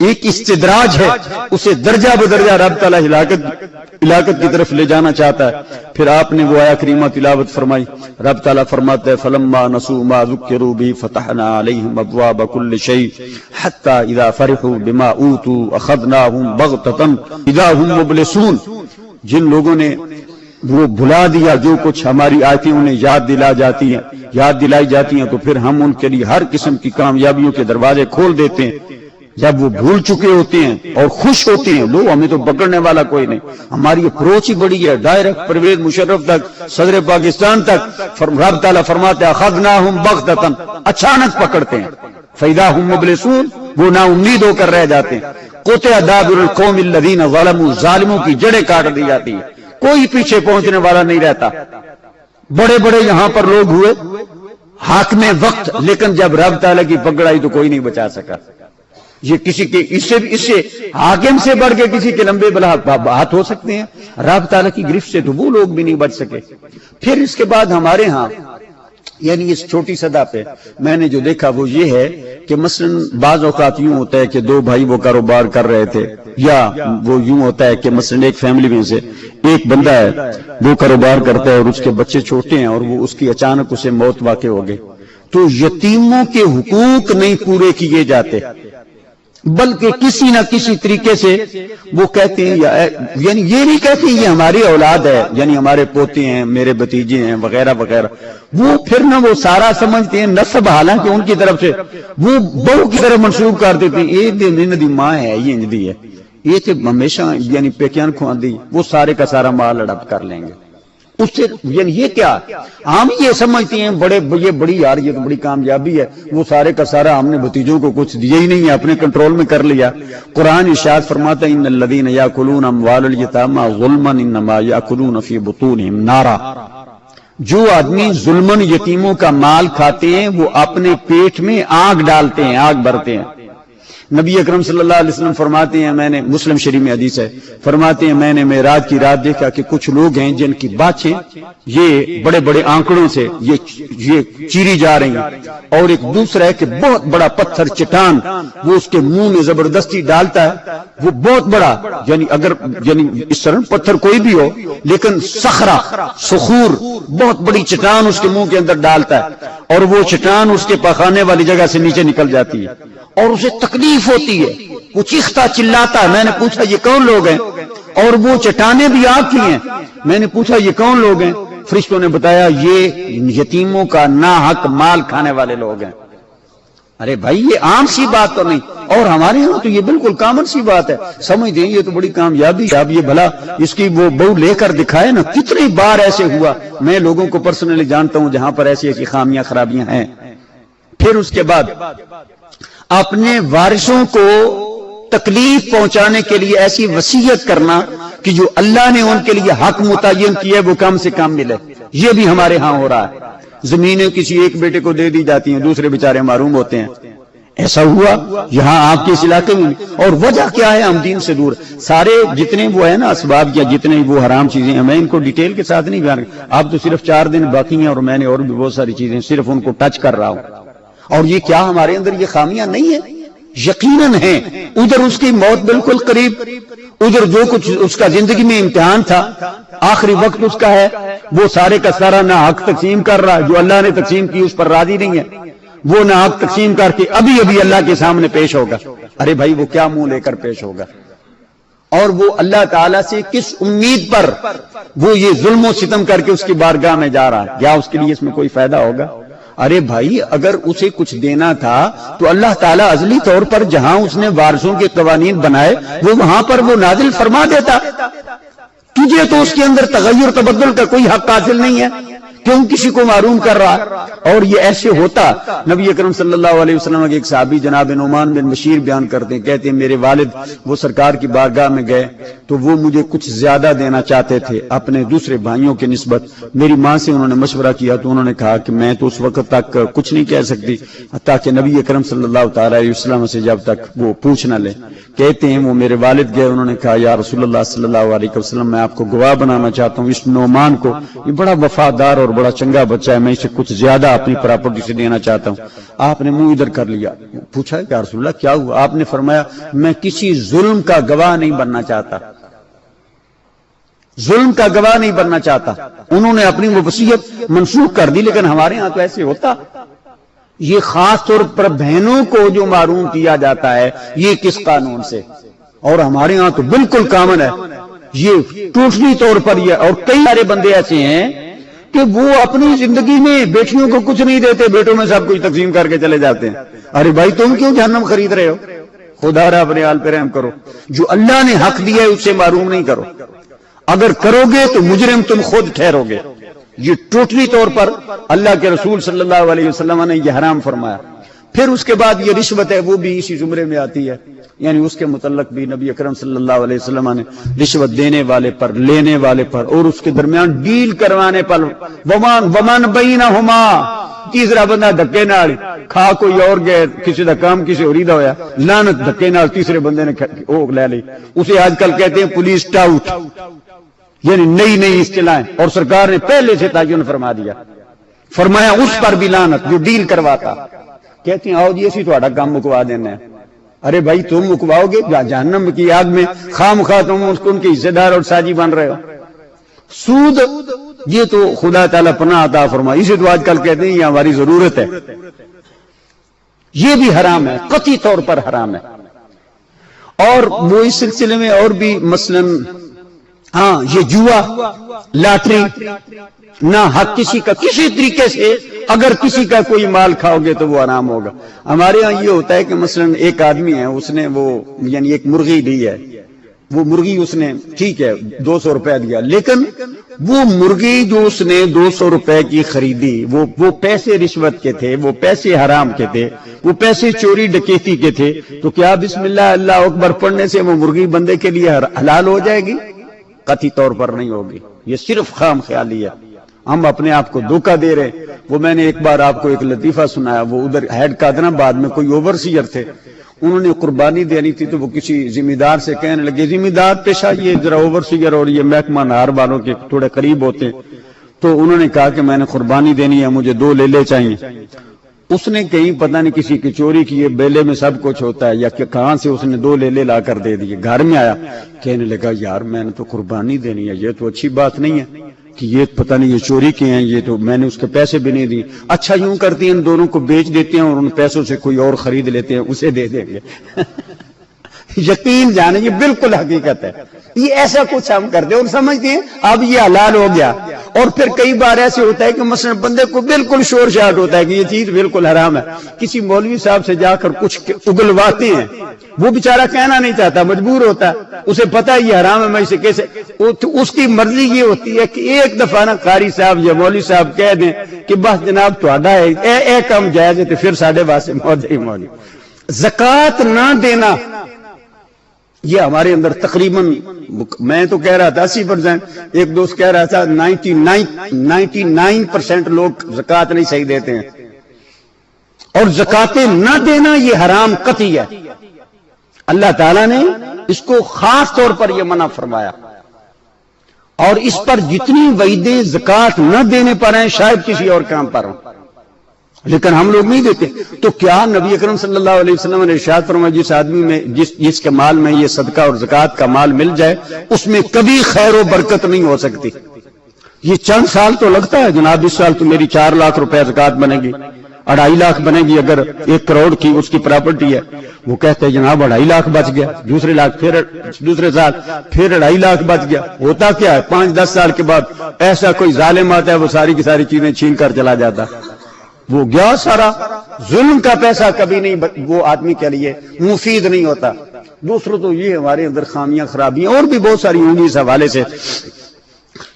ایک استدراج ہے، اسے درجہ بدرجہ رب تعالیٰ ہلاکت کی طرف لے جانا چاہتا ہے۔ پھر آپ نے وہ آیہ کریمہ تلاوت فرمائی، رب تعالیٰ فرماتا ہے فَلَمَّا نَسُوا مَا ذُكِّرُوا بِهِ فَتَحْنَا عَلَيْهِمْ أَبْوَابَ كُلِّ شَيْءٍ حَتَّى إِذَا فَرِحُوا بِمَا أُوتُوا أَخَذْنَاهُمْ بَغْتَةً إِذَا هُمْ مُبْلِسُونَ، جن لوگوں نے وہ بھلا دیا جو کچھ ہماری آیتیں انہیں یاد دلائی جاتی ہیں تو پھر ہم ان کے لیے ہر قسم کی کامیابیوں کے دروازے کھول دیتے ہیں۔ جب وہ بھول چکے ہوتے ہیں اور خوش ہوتے ہیں، لو ہمیں تو پکڑنے والا کوئی نہیں، ہماری اپروچ ہی بڑی ہے، ڈائریکٹ پرویز مشرف تک، صدر پاکستان تک، رب تعالیٰ فرماتے ہیں اخذناہم بغتۃ، اچانک پکڑتے ہیں، فاذا ہم مبلسون، وہ نا امید ہو کر رہ جاتے ہیں۔ قطع دابر القوم الذین ظلموا، ظالموں کی جڑیں کاٹ دی جاتی ہیں، کوئی پیچھے پہنچنے والا نہیں رہتا۔ بڑے بڑے یہاں پر لوگ ہوئے حاکم وقت، لیکن جب رب تعالیٰ کی پکڑ آئی تو کوئی نہیں بچا سکا۔ یہ کسی کے اس سے حاکم سے بڑھ کے کسی کے لمبے ہاتھ ہو سکتے ہیں، رب تعالیٰ کی گرفت سے تو وہ لوگ بھی نہیں بچ سکے۔ پھر اس کے بعد ہمارے ہاں یعنی اس چھوٹی صدا پہ میں نے جو دیکھا وہ یہ ہے کہ مثلا بعض اوقات یوں ہوتا ہے کہ دو بھائی وہ کاروبار کر رہے تھے، یا وہ یوں ہوتا ہے کہ مثلا ایک فیملی میں سے ایک بندہ ہے وہ کاروبار کرتا ہے اور اس کے بچے چھوٹے ہیں اور وہ اس کی اچانک اسے موت واقع ہو گئی، تو یتیموں کے حقوق نہیں پورے کیے جاتے، بلکہ کسی نہ کسی طریقے سے وہ کہتے ہیں یعنی یہ نہیں کہتے یہ ہماری اولاد ہے، یعنی ہمارے پوتے ہیں، میرے بھتیجے ہیں وغیرہ وغیرہ، وہ پھر نہ وہ سارا سمجھتے ہیں نسب، حالانکہ ان کی طرف سے وہ بہو کی طرف منسوب کر دیتے ہیں، یہ دی ماں ہے، یہ انجدی ہے، یہ تو ہمیشہ یعنی پیکیان کھواندی، وہ سارے کا سارا مال اڑپ کر لیں گے اس سے، یعنی یہ کیا ہم یہ سمجھتے ہیں یہ بڑی یار یہ تو بڑی کامیابی ہے، وہ سارے کا سارا ہم نے بھتیجوں کو کچھ دیا ہی نہیں ہے، اپنے کنٹرول میں کر لیا۔ قرآن ارشاد فرماتا ہے ان الذین یاکلون اموال الیتامی ظلما انما یاکلون فی بطونہم نارا، جو آدمی ظلمن یتیموں کا مال کھاتے ہیں وہ اپنے پیٹ میں آگ ڈالتے ہیں، آگ بھرتے ہیں۔ نبی اکرم صلی اللہ علیہ وسلم فرماتے ہیں، میں نے مسلم شریف میں حدیث ہے، فرماتے ہیں میں نے معراج کی رات دیکھا کہ کچھ لوگ ہیں جن کی باتیں یہ بڑے بڑے آنکڑوں سے یہ چیری جا رہی ہیں، اور ایک دوسرا ہے کہ بہت بڑا پتھر چٹان وہ اس کے منہ میں زبردستی ڈالتا ہے، وہ بہت بڑا یعنی اگر اس طرح پتھر کوئی بھی ہو لیکن صخور بہت بڑی چٹان اس کے منہ کے اندر ڈالتا ہے، اور وہ چٹان اس کے پاخانے والی جگہ سے نیچے نکل جاتی ہے اور اسے تکلیف ہوتی ہے، وہ چیختا چلاتا ہے۔ میں نے پوچھا یہ کون لوگ ہیں، اور وہ چٹانیں بھی آگ کی ہیں۔ میں نے پوچھا یہ کون لوگ ہیں، فرشتوں نے بتایا یہ یتیموں کا ناحق مال کھانے والے لوگ ہیں۔ ارے بھائی یہ عام سی بات تو نہیں، اور ہمارے یہاں تو یہ بالکل کامن سی بات ہے، سمجھ دیں یہ تو بڑی کامیابی ہے، اب یہ بھلا اس کی وہ بہو لے کر دکھائے نا، کتنی بار ایسے ہوا، میں لوگوں کو پرسنلی جانتا ہوں جہاں پر ایسی ایسی خامیاں خرابیاں ہیں۔ پھر اس کے بعد اپنے وارثوں کو تکلیف پہنچانے کے لیے ایسی وصیت کرنا کہ جو اللہ نے ان کے لیے حق متعین کیا ہے وہ کم سے کم ملے، یہ بھی ہمارے ہاں ہو رہا ہے۔ زمینیں کسی ایک بیٹے کو دے دی جاتی ہیں، دوسرے بیچارے محروم ہوتے ہیں، ایسا ہوا یہاں آپ کے اس علاقے میں، اور وجہ کیا ہے؟ ہم دین سے دور، سارے جتنے وہ ہے نا اسباب یا جتنے وہ حرام چیزیں ہیں، میں ان کو ڈیٹیل کے ساتھ نہیں بیان کرتا، اب تو صرف 4 دن باقی ہیں اور میں نے اور بھی بہت ساری چیزیں صرف ان کو ٹچ کر رہا ہوں۔ اور یہ کیا ہمارے اندر یہ خامیاں نہیں ہیں؟ یقیناً ہیں۔ ادھر اس کی موت بالکل قریب، ادھر جو کچھ اس کا زندگی میں امتحان تھا، آخری وقت اس کا ہے، وہ سارے کا سارا نہ حق تقسیم کر رہا ہے، جو اللہ نے تقسیم کی اس پر راضی نہیں ہے، وہ نہ حق تقسیم کر کے ابھی اللہ کے سامنے پیش ہوگا۔ ارے بھائی وہ کیا منہ لے کر پیش ہوگا؟ اور وہ اللہ تعالیٰ سے کس امید پر وہ یہ ظلم و ستم کر کے اس کی بارگاہ میں جا رہا ہے؟ کیا اس کے لیے اس میں کوئی فائدہ ہوگا؟ ارے بھائی اگر اسے کچھ دینا تھا تو اللہ تعالیٰ ازلی طور پر جہاں اس نے وارثوں کے قوانین بنائے وہ وہاں پر وہ نازل فرما دیتا۔ تجھے تو اس کے اندر تغیر تبدل کا کوئی حق حاصل نہیں ہے کہ کیوں کسی کو محروم کر رہا؟ اور یہ ایسے ہوتا، نبی اکرم صلی اللہ علیہ وسلم کے ایک صحابی جناب نعمان بن بشیر بیان کرتے ہیں، کہتے ہیں میرے والد وہ سرکار کی بارگاہ میں گئے تو وہ مجھے کچھ زیادہ دینا چاہتے تھے اپنے دوسرے بھائیوں کے نسبت۔ میری ماں سے انہوں نے مشورہ کیا تو انہوں نے کہا کہ میں تو اس وقت تک کچھ نہیں کہہ سکتی حتیٰ کہ نبی اکرم صلی اللہ تعالی علیہ وسلم سے جب تک وہ پوچھ نہ لے۔ کہتے ہیں وہ میرے والد گئے، انہوں نے کہا یا رسول اللہ صلی اللہ علیہ وسلم میں آپ کو گواہ بنانا چاہتا ہوں، اس نعمان کو، یہ بڑا وفادار اور بڑا چنگا بچہ ہے، میں اسے کچھ زیادہ اپنی پراپرٹی سے دینا چاہتا ہوں۔ آپ نے منہ ادھر کر لیا، پوچھا یا رسول اللہ کیا ہوا؟ آپ نے فرمایا میں کسی ظلم کا گواہ نہیں بننا چاہتا، ظلم کا گواہ نہیں بننا چاہتا۔ انہوں نے اپنی وہ وصیت منسوخ کر دی، لیکن ہمارے ہاں تو ایسے ہوتا۔ یہ خاص طور پر بہنوں کو جو محروم کیا جاتا ہے یہ کس قانون سے؟ اور ہمارے ہاں تو بالکل کامن ہے یہ ٹوٹلی طور پر یہ۔ اور کئی سارے بندے ایسے ہیں کہ وہ اپنی زندگی میں بیٹیوں کو کچھ نہیں دیتے، بیٹوں میں سب کچھ تقسیم کر کے چلے جاتے ہیں۔ ارے بھائی تم کیوں جہنم خرید رہے ہو؟ خدا را اپنے حال پہ رحم کرو، جو اللہ نے حق دیا ہے اس سے محروم نہیں کرو، اگر کرو گے تو مجرم تم خود ٹھہرو گے۔ یہ ٹوٹلی طور پر اللہ کے رسول صلی اللہ علیہ وسلم نے یہ حرام فرمایا۔ پھر اس کے بعد یہ رشوت ہے وہ بھی اسی زمرے میں آتی ہے، یعنی اس کے متعلق بھی نبی اکرم صلی اللہ علیہ وسلم نے رشوت دینے والے پر، لینے والے پر اور اس کے درمیان ڈیل کروانے پر ومن بینہما، تیسرا بندہ دھکے نال کھا کوئی اور گئے، کسی دا کام کسی اور دا ہویا، لعنت دھکے نال تیسرے بندے نے وہ لے لی، اسے آج کل کہتے ہیں پولیس ٹاؤٹ، یعنی نئی نئی اصطلاحیں، اور سرکار نے پہلے سے تعین فرما دیا، فرمایا اس پر بھی لعنت جو ڈیل کرواتا۔ کہتے ہیں آؤ جی اسی تہاڈا کام مکوا دینا ہے۔ ارے بھائی تم مکواؤ گے جہنم کی آگ میں، خام خواہ تم ان کے حصے دار اور ساجی بن رہے ہو۔ سود یہ تو خدا تعالیٰ پناہ عطا فرمائے، اسے تو آج کل کہتے ہیں یہ ہماری ضرورت ہے، یہ بھی حرام ہے، قطعی طور پر حرام ہے۔ اور وہ اس سلسلے میں اور بھی مثلاً ہاں یہ جوا، لاٹری، نہ حق کسی کا کسی طریقے سے اگر کسی کا کوئی مال کھاؤ گے تو وہ حرام ہوگا۔ ہمارے ہاں یہ ہوتا ہے کہ مثلاً ایک آدمی ہے، اس نے وہ یعنی ایک مرغی لی ہے، وہ مرغی اس نے ٹھیک ہے 200 روپے دیا، لیکن وہ مرغی جو اس نے 200 روپے کی خریدی وہ پیسے رشوت کے تھے، وہ پیسے حرام کے تھے، وہ پیسے چوری ڈکیتی کے تھے، تو کیا بسم اللہ اللہ اکبر پڑھنے سے وہ مرغی بندے کے لیے حلال ہو جائے گی؟ قطعی طور پر نہیں ہوگی، یہ صرف خام خیالی ہے، ہم اپنے آپ کو دھوکہ دے رہے۔ وہ میں نے ایک بار آپ کو ایک لطیفہ سنایا، وہ ادھر ہیڈ قادرآباد میں کوئی اوورسیئر تھے، انہوں نے قربانی دینی تھی تو وہ کسی ذمہ دار سے کہنے لگے، ذمہ دار پیشہ یہ ذرا اوورسیئر اور یہ محکمہ نہار والوں کے تھوڑے قریب ہوتے ہیں، تو انہوں نے کہا کہ میں نے قربانی دینی ہے، مجھے 2 لے چاہیے۔ اس نے کہیں پتہ نہیں کسی کی چوری کی، بیلے میں سب کچھ ہوتا ہے یا کہ کہاں سے اس نے 2 لے لا کر دے دیے۔ گھر میں آیا کہنے لگا یار میں نے تو قربانی دینی ہے، یہ تو اچھی بات نہیں ہے کہ یہ پتہ نہیں یہ چوری کے ہیں، یہ تو میں نے اس کے پیسے بھی نہیں دیے۔ اچھا یوں کرتے ہیں ان دونوں کو بیچ دیتے ہیں اور ان پیسوں سے کوئی اور خرید لیتے ہیں، اسے دے دیں گے۔ یقین جانے یہ بالکل حقیقت ہے، یہ ایسا کچھ ہم کرتے ہیں اور سمجھتے ہیں اب یہ حلال ہو گیا۔ اور پھر کئی بار ایسے ہوتا ہے کہ مثلا بندے کو بالکل شور شاٹ ہوتا ہے کہ یہ چیز بالکل حرام ہے، کسی مولوی صاحب سے جا کر کچھ اگلواتے ہیں، وہ بیچارہ کہنا نہیں چاہتا، مجبور ہوتا ہے، اسے پتہ ہے یہ حرام ہے، میں اسے کیسے، اس کی مرضی یہ ہوتی ہے کہ ایک دفعہ نا قاری صاحب یا مولوی صاحب کہہ دیں کہ بس جناب تہاڈا ہے اے کام جائز ہے، تو پھر ساڈے واسطے موج ہی موج۔ زکوٰۃ نہ دینا یہ ہمارے اندر تقریباً، میں تو کہہ رہا تھا 80%، ایک دوست کہہ رہا تھا 99% لوگ زکوٰۃ نہیں صحیح دیتے ہیں، اور زکوٰۃ نہ دینا یہ حرام قطعی ہے۔ اللہ تعالیٰ نے اس کو خاص طور پر یہ منع فرمایا، اور اس پر جتنی وعیدیں زکوٰۃ نہ دینے پر ہیں شاید کسی اور کام پر ہوں، لیکن ہم لوگ نہیں دیتے۔ تو کیا نبی اکرم صلی اللہ علیہ وسلم نے ارشاد فرمایا جس آدمی میں جس کے مال میں یہ صدقہ اور زکوٰۃ کا مال مل جائے اس میں کبھی خیر و برکت نہیں ہو سکتی۔ یہ چند سال تو لگتا ہے جناب، اس سال تو میری 4 لاکھ روپے زکوٰۃ بنے گی، 2.5 لاکھ بنے گی، اگر 1 کروڑ کی اس کی پراپرٹی ہے، وہ کہتے ہیں جناب 2.5 لاکھ بچ گیا، دوسرے لاکھ پھر دوسرے سال پھر 2.5 لاکھ بچ گیا۔ ہوتا کیا ہے 5-10 سال کے بعد ایسا کوئی ظالم آتا ہے وہ ساری کی ساری چیزیں چھین کر چلا جاتا، وہ گیا سارا۔ ظلم کا پیسہ کبھی نہیں وہ آدمی کے لیے مفید نہیں ہوتا۔ دوسروں تو یہ ہمارے اندر خامیاں خرابیاں اور بھی بہت ساری ہوں گی اس حوالے سے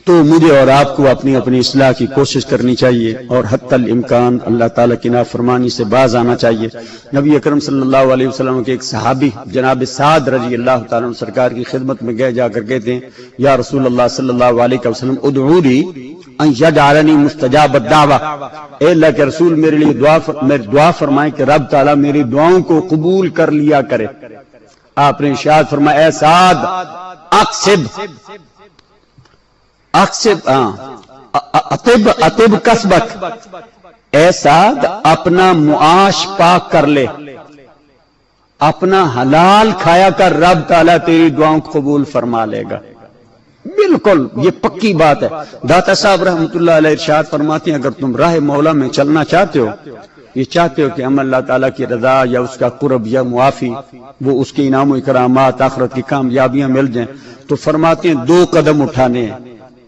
تو مجھے اور آپ کو اپنی اپنی اصلاح کی کوشش کرنی چاہیے اور حتی الامکان اللہ تعالیٰ کی نافرمانی سے باز آنا چاہیے۔ نبی اکرم صلی اللہ علیہ وسلم کے ایک صحابی جناب سعد رضی اللہ تعالیٰ عنہ سرکار کی خدمت میں گئے، جا کر کہتے ہیں یا رسول اللہ صلی اللہ علیہ وسلم ادعو لی ان یجعلنی مستجاب الدعوہ، اے اللہ کے رسول میرے لیے دعا فرمائیں کہ رب تعالیٰ میری دعاؤں کو قبول کر لیا کرے۔ آپ نے ارشاد فرمایا اے سعد اطب کسبک، اے سعد اپنا معاش پاک کر لے، اپنا حلال کھایا کر، رب تعالیٰ تیری دعاؤں کو قبول فرما لے گا۔ بالکل یہ پکی بات ہے۔ داتا صاحب رحمۃ اللہ علیہ ارشاد فرماتے ہیں اگر تم راہ مولا میں چلنا چاہتے ہو، یہ چاہتے ہو کہ ہم اللہ تعالیٰ کی رضا یا اس کا قرب یا معافی، وہ اس کے انعام و اکرامات، آخرت کی کامیابیاں مل جائیں، تو فرماتے ہیں دو قدم اٹھانے ہیں،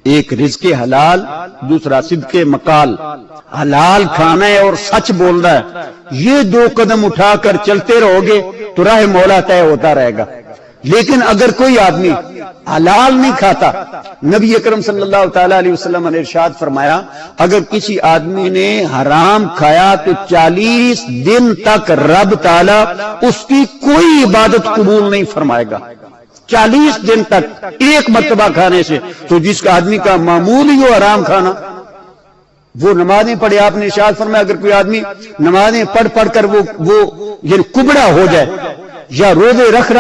ایک رزق حلال، دوسرا صدق مقال، حلال کھانا ہے اور سچ بولنا ہے۔ یہ دو قدم اٹھا کر چلتے رہو گے تو راہ مولا طے ہوتا رہے گا۔ لیکن اگر کوئی آدمی حلال نہیں کھاتا، نبی اکرم صلی اللہ تعالیٰ علیہ وسلم نے ارشاد فرمایا اگر کسی آدمی نے حرام کھایا تو 40 دن تک رب تعالیٰ اس کی کوئی عبادت قبول نہیں فرمائے گا۔ 40 دن تک ایک مرتبہ کھانے سے، تو جس کا آدمی کا معمول ہی ہو حرام کھانا، وہ نمازیں پڑھے، آپ نے ارشاد فرمایا اگر کوئی آدمی نمازیں پڑھ کر وہ یعنی کبڑا ہو جائے یا روزے رکھ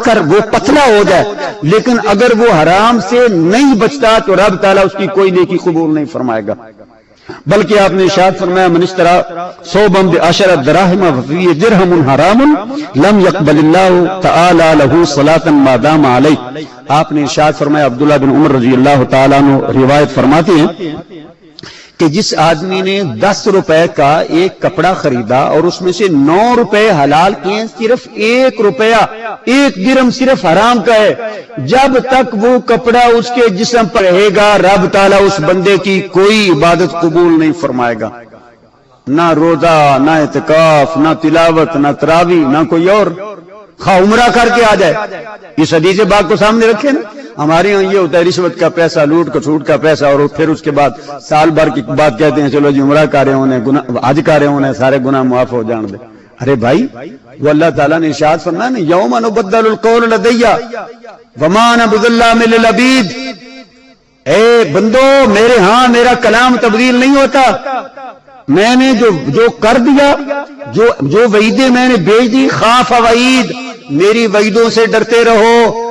کر وہ پتلا ہو جائے، لیکن اگر وہ حرام سے نہیں بچتا تو رب تعالیٰ اس کی کوئی نیکی قبول نہیں فرمائے گا۔ بلکہ آپ نے ارشاد فرمایا من اشترى ثوبا ب10 دراهم وفيه درهم حرام لم يقبل الله تعالی له صلاة ما دام علیہ۔ آپ نے ارشاد فرمایا عبداللہ بن عمر رضی اللہ تعالیٰ عنہ روایت فرماتے ہیں کہ جس آدمی نے 10 روپے کا ایک کپڑا خریدا اور اس میں سے 9 روپے حلال کیے، صرف 1 روپیہ 1 درہم صرف حرام کا ہے، جب تک وہ کپڑا اس کے جسم پر رہے گا رب تعالیٰ اس بندے کی کوئی عبادت قبول نہیں فرمائے گا، نہ روزہ، نہ اعتکاف، نہ تلاوت، نہ تراویح، نہ کوئی اور، خواہ عمرہ کر کے آ جائے۔ اس حدیث پاک کو سامنے رکھے نا، ہمارے یہاں یہ ہوتا ہے رشوت کا پیسہ، لوٹ کھسوٹ کا پیسہ، اور پھر اس کے بعد سال بھر کی بات کہتے ہیں چلو جی عمرہ کر رہے ہونے، حج کر رہے ہونے، سارے گناہ معاف ہو جان دے۔ ارے بھائی وہ اللہ تعالیٰ نے ارشاد فرمایا نا یوم نبدل القول لدی وما انا بظلام للعبید، اے بندو میرے ہاں میرا کلام تبدیل نہیں ہوتا، میں نے جو کر دیا، جو وعیدیں میں نے بھیج دی، خاف وعید، میری وعیدوں سے ڈرتے رہو،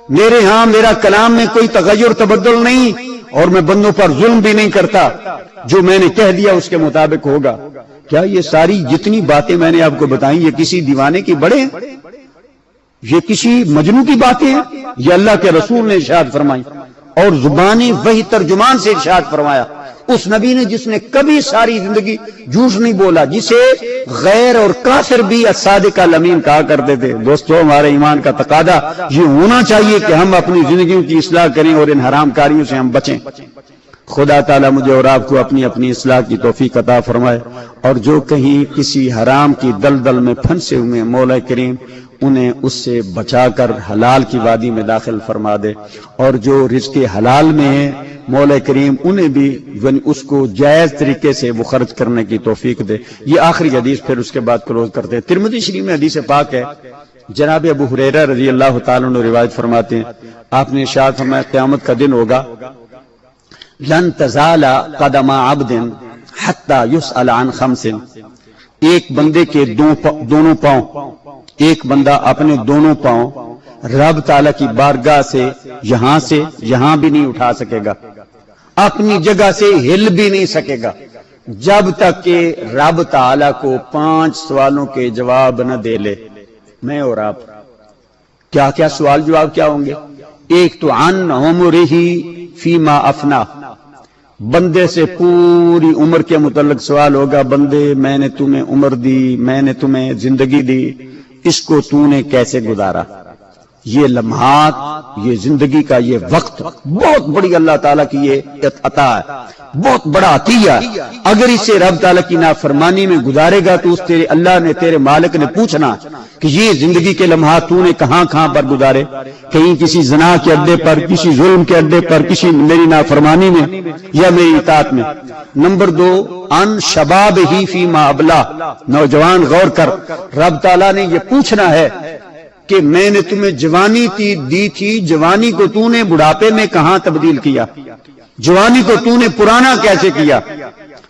میرے ہاں میرا کلام میں کوئی تغیر تبدل نہیں، اور میں بندوں پر ظلم بھی نہیں کرتا، جو میں نے کہہ دیا اس کے مطابق ہوگا۔ کیا یہ ساری جتنی باتیں میں نے آپ کو بتائیں یہ کسی دیوانے کی بڑے ہیں؟ یہ کسی مجنون کی باتیں ہیں؟ یہ اللہ کے رسول نے ارشاد فرمائی اور زبانی وحی ترجمان سے ارشاد فرمایا، اس نبی نے جس نے کبھی ساری زندگی جھوٹ نہیں بولا، جسے غیر اور کافر بھی الصادق الامین کہا کرتے تھے۔ دوستو ہمارے ایمان کا تقاضا یہ ہونا چاہیے کہ ہم اپنی زندگیوں کی اصلاح کریں اور ان حرام کاریوں سے ہم بچیں۔ خدا تعالیٰ مجھے اور آپ کو اپنی اصلاح کی توفیق عطا فرمائے، اور جو کہیں کسی حرام کی دلدل میں پھنسے ہوئے مولا کریم انہیں اس سے بچا کر حلال کی وادی میں داخل فرما دے، اور جو رزق حلال میں ہے مولا کریم انہیں بھی اس کو جائز طریقے سے وہ خرچ کرنے کی توفیق دے۔ یہ آخری حدیث پھر اس کے بعد کلوز کرتے ہیں۔ ترمذی شریف میں حدیث پاک ہے، جناب ابو ہریرہ رضی اللہ تعالیٰ عنہ روایت فرماتے ہیں آپ نے ارشاد فرمایا قیامت کا دن ہوگا لن تزال قدم عبد حتی یسأل عن خمس، ایک بندے کے دونوں پاؤں، ایک بندہ اپنے دونوں پاؤں رب تعالیٰ کی بارگاہ سے یہاں بھی نہیں اٹھا سکے گا، اپنی جگہ سے ہل بھی نہیں سکے گا، جب تک کہ رب تعالیٰ کو 5 سوالوں کے جواب نہ دے لے۔ میں اور آپ کیا سوال جواب کیا ہوں گے؟ ایک تو عن عمرہ فیما افنا، بندے سے پوری عمر کے متعلق سوال ہوگا، بندے میں نے تمہیں عمر دی، میں نے تمہیں زندگی دی، اس کو تو نے کیسے گزارا؟ یہ لمحات، یہ زندگی کا یہ وقت بہت بڑی اللہ تعالیٰ کی یہ عطا ہے، بہت بڑا عطیہ۔ اگر اسے رب تعالیٰ کی نافرمانی میں گزارے گا تو اس تیرے اللہ نے، تیرے مالک نے پوچھنا کہ یہ زندگی کے لمحات تو نے کہاں کہاں پر گزارے، کہیں کسی زنا کے اڈے پر، کسی ظلم کے اڈے پر، کسی میری نافرمانی میں یا میری اطاعت میں۔ نمبر 2، ان شباب ہی فی ما ابلا، نوجوان غور کر، رب تعالیٰ نے یہ پوچھنا ہے کہ میں نے تمہیں جوانی دی تھی، جوانی کو تو نے بڑھاپے میں کہاں تبدیل کیا، جوانی کو تو نے پرانا کیسے کیا۔